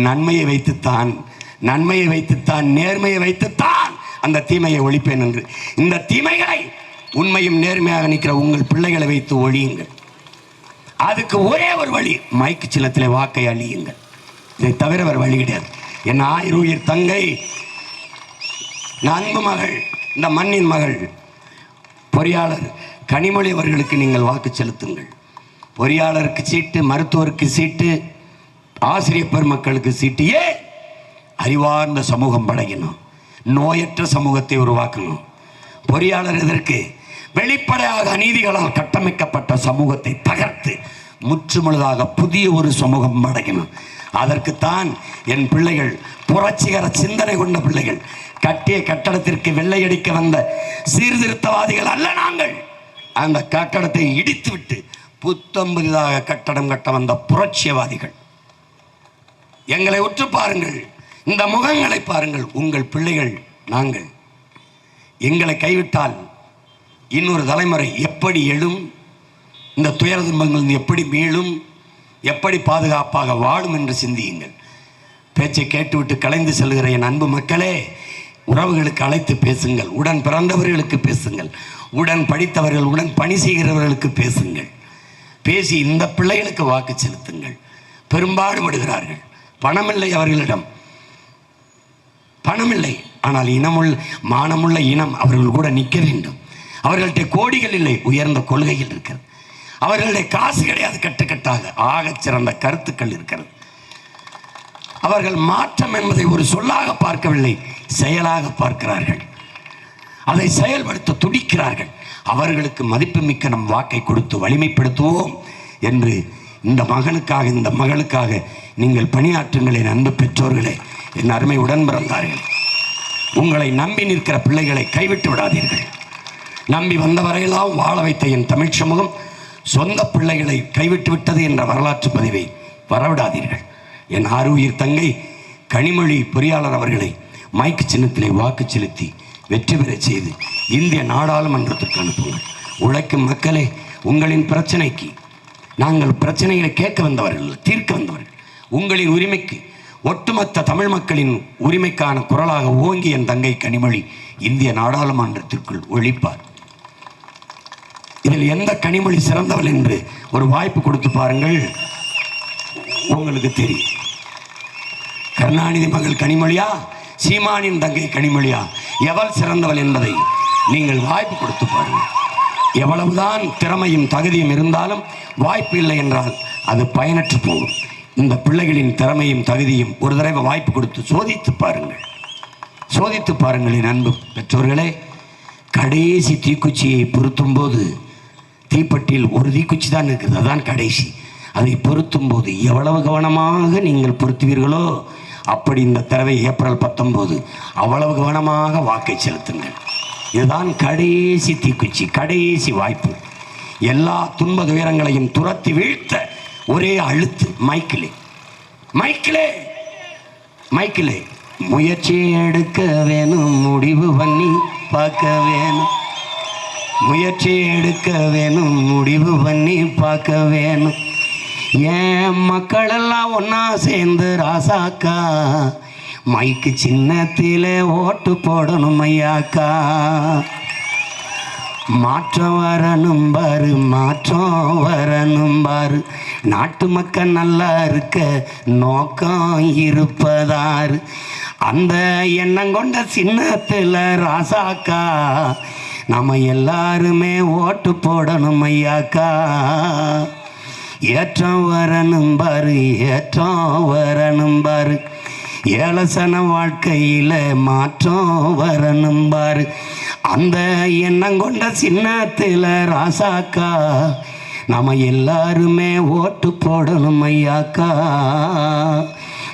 நன்மையை வைத்துத்தான், நேர்மையை வைத்துத்தான் அந்த தீமையை ஒழிப்பேன் என்று. இந்த தீமைகளை உண்மையும் நேர்மையாக நிற்கிற உங்கள் பிள்ளைகளை வைத்து ஒழியுங்கள். அதுக்கு ஒரே ஒரு வழி, மைக்கு சின்னத்திலே வாக்கை அழியுங்கள். இதை தவிர வேறு வழி கிடையாது. என் ஆயிரம் தங்கை, அன்பு மகள், இந்த மண்ணின் மகள் பொறியாளர் கனிமொழி அவர்களுக்கு நீங்கள் வாக்கு செலுத்துங்கள். பொறியாளருக்கு சீட்டு, மருத்துவருக்கு சீட்டு, ஆசிரியர் பெருமக்களுக்கு சீட்டு. ஏன்? அறிவார்ந்த சமூகம் படையணும், நோயற்ற சமூகத்தை உருவாக்கணும். பொறியாளர் எதற்கு? வெளிப்படையாக அநீதிகளால் கட்டமைக்கப்பட்ட சமூகத்தை தகர்த்து முற்றுமுழுதாக புதிய ஒரு சமூகம் படைக்கணும். அதற்குத்தான் என் பிள்ளைகள் புரட்சிகர சிந்தனை கொண்ட பிள்ளைகள். கட்டிய கட்டடத்திற்கு வெள்ளையடிக்க வந்த சீர்திருத்தவாதிகள் அல்ல நாங்கள். அந்த கட்டடத்தை இடித்துவிட்டு புத்தம் புதிதாக கட்டடம் கட்ட வந்த புரட்சியவாதிகள். எங்களை உற்று பாருங்கள், இந்த முகங்களை பாருங்கள். உங்கள் பிள்ளைகள் நாங்கள். எங்களை கைவிட்டால் இன்னொரு தலைமுறை எப்படி எழும்? இந்த துயர துன்பங்கள் எப்படி மீளும்? எப்படி பாதுகாப்பாக வாழும் என்று சிந்தியுங்கள். பேச்சை கேட்டுவிட்டு கலைந்து செல்கிற என் அன்பு மக்களே, உறவுகளுக்கு அழைத்து பேசுங்கள், உடன் பிறந்தவர்களுக்கு பேசுங்கள், உடன் படித்தவர்கள், உடன் பணி செய்கிறவர்களுக்கு பேசுங்கள். பேசி இந்த பிள்ளைகளுக்கு வாக்கு செலுத்துங்கள். பெரும்பாடுபடுகிறார்கள். பணமில்லை அவர்களிடம், பணமில்லை. ஆனால் இனமுள்ள மானமுள்ள இனம் அவர்கள் கூட நிற்க வேண்டும். அவர்கள்ட்ட கோடிகள் இல்லை, உயர்ந்த கொள்கைகள் இருக்கிறது. அவர்களுடைய காசு கிடையாது, கட்டுக்கட்டாக ஆகச் சிறந்த கருத்துக்கள் இருக்கிறது. அவர்கள் மாற்றம் என்பதை ஒரு சொல்லாக பார்க்கவில்லை, செயலாக பார்க்கிறார்கள். அதை செயல்படுத்த துடிக்கிறார்கள். அவர்களுக்கு மதிப்புமிக்க நம் வாக்கை கொடுத்து வலிமைப்படுத்துவோம் என்று இந்த மகனுக்காக, இந்த மகளுக்காக நீங்கள் பணியாற்றுங்கள். என் அன்பு பெற்றோர்களே, என் அருமை உடன் பிறந்தார்கள், உங்களை நம்பி நிற்கிற பிள்ளைகளை கைவிட்டு விடாதீர்கள். நம்பி வந்தவரையெல்லாம் வாழ வைத்த என் தமிழ் சமூகம் சொந்த பிள்ளைகளை கைவிட்டு விட்டது என்ற வரலாற்று பதிவை வரவிடாதீர்கள். என் ஆருயிர் தங்கை கனிமொழி பொறியாளர் அவர்களை மைக்கு சின்னத்திலே வாக்கு செலுத்தி வெற்றி பெற செய்து இந்திய நாடாளுமன்றத்திற்கு அனுப்புங்கள். உழைக்கும் மக்களே, உங்களின் பிரச்சனைக்கு நாங்கள் பிரச்சனைகளை கேட்க வந்தவர்கள், தீர்க்க வந்தவர்கள். உங்களின் உரிமைக்கு, ஒட்டுமொத்த தமிழ் மக்களின் உரிமைக்கான குரலாக ஓங்கி என் தங்கை கனிமொழி இந்திய நாடாளுமன்றத்திற்குள் ஒழிப்பார். இதில் எந்த கனிமொழி சிறந்தவள் என்று ஒரு வாய்ப்பு கொடுத்து பாருங்கள், உங்களுக்கு தெரியும். கருணாநிதி மகள் கனிமொழியா, சீமானின் தங்கை கனிமொழியா, எவள் சிறந்தவள் என்பதை நீங்கள் வாய்ப்பு கொடுத்து பாருங்கள். எவ்வளவுதான் திறமையும் தகுதியும் இருந்தாலும் வாய்ப்பு இல்லை என்றால் அது பயனற்று போகும். இந்த பிள்ளைகளின் திறமையும் தகுதியும் ஒரு தடவை வாய்ப்பு கொடுத்து சோதித்து பாருங்கள், சோதித்து பாருங்கள். என் அன்பு பெற்றோர்களே, கடைசி தீக்குச்சியை பொருத்தும் போது தீப்பெட்டியில் ஒரு தீக்குச்சி தான் இருக்குது, அதுதான் கடைசி. அதை பொருத்தும் போது எவ்வளவு கவனமாக நீங்கள் பொருத்துவீர்களோ அப்படி இந்த தடவை ஏப்ரல் 19 அவ்வளவு கவனமாக வாக்கை செலுத்துங்கள். இதுதான் கடைசி தீக்குச்சி, கடைசி வாய்ப்பு. எல்லா துன்ப துயரங்களையும் துரத்தி வீழ்த்த ஒரே அழுத்து மைக்கிலே, மைக்கிலே, மைக்கிலே. முயற்சி எடுக்க வேணும், முடிவு பண்ணி பார்க்க வேணும். முயற்சி எடுக்க வேணும், முடிவு பண்ணி பார்க்க வேணும். ஏன் மக்களெல்லாம் ஒன்றா சேர்ந்து ராசாக்கா மைக்கு சின்னத்திலே ஓட்டு போடணும் ஐயாக்கா. மாற்றம் வரணும் பாரு, மாற்றம் வரணும் பாரு. நாட்டு மக்கள் நல்லா இருக்க நோக்கம் இருப்பதாரு. அந்த எண்ணம் கொண்ட சின்னத்தில் ராசாக்கா நம்ம எல்லாருமே ஓட்டு போடணும் ஐயாக்கா. ஏற்றம் வரணும் பாரு, ஏற்றம் வரணும் பாரு. ஏலசன வாழ்க்கையில் மாற்றம் வரணும் பாரு. அந்த எண்ணம் கொண்ட சின்னத்தில் ராசாக்கா நம்ம எல்லாருமே ஓட்டு போடணும் ஐயாக்கா.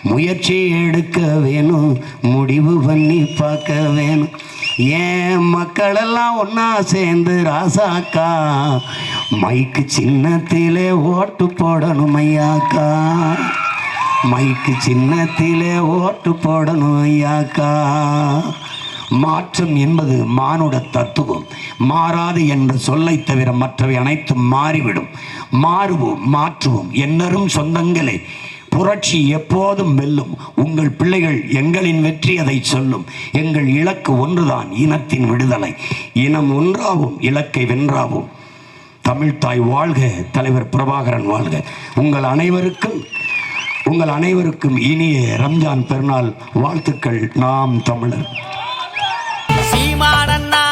முயற்சி எடுக்க வேணும், முடிவு பண்ணி பார்க்க வேணும். ஏன் மக்களெல்லாம் ஒன்றா சேர்ந்து ராசாக்கா மைக்கு சின்னத்திலே ஓட்டு போடணும் ஐயாக்கா. மைக்கு சின்னத்திலே ஓட்டு போடணும் ஐயாக்கா. மாற்றம் என்பது மானுட தத்துவம். மாறாது என்ற சொல்லை தவிர மற்றவை அனைத்தும் மாறிவிடும். மாறுவோம், மாற்றுவோம். என்னரும் சொந்தங்களே, புரட்சி எப்போதும் வெல்லும். உங்கள் பிள்ளைகள் எங்களின் வெற்றி அதை சொல்லும். எங்கள் இலக்கு ஒன்றுதான், இனத்தின் விடுதலை. இனம் ஒன்றாவும், இலக்கை வென்றாவும். தமிழ்தாய் வாழ்க, தலைவர் பிரபாகரன் வாழ்க. உங்கள் அனைவருக்கும் இனிய ரம்ஜான் பெருநாள் வாழ்த்துக்கள். நாம் தமிழர். சீமானண்ணா,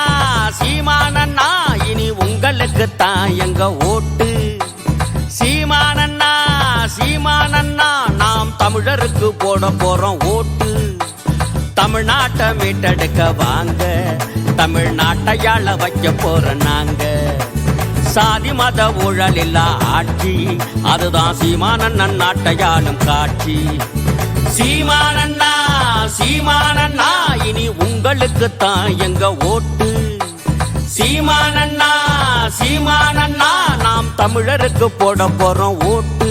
சீமானண்ணா, இனி உங்களுக்கு தான் எங்க ஓட்டு. சீமானண்ணா, சீமானண்ணா, நாம் தமிழருக்கு போட போறோம் ஓட்டு. தமிழ்நாட்டை மீட்டெடுக்க வாங்க, தமிழ்நாட்டை ஆள வைக்க போற நாங்க. சாதி மத ஊழல் இல்லா ஆட்சி, அதுதான் சீமானண்ணன் நாட்டையாளும் காட்சி. சீமானண்ணா, சீமானண்ணா, இனி உங்களுக்கு தான் எங்க ஓட்டு. சீமானண்ணா, சீமானண்ணா, நாம் தமிழருக்கு போட போறோம் ஓட்டு.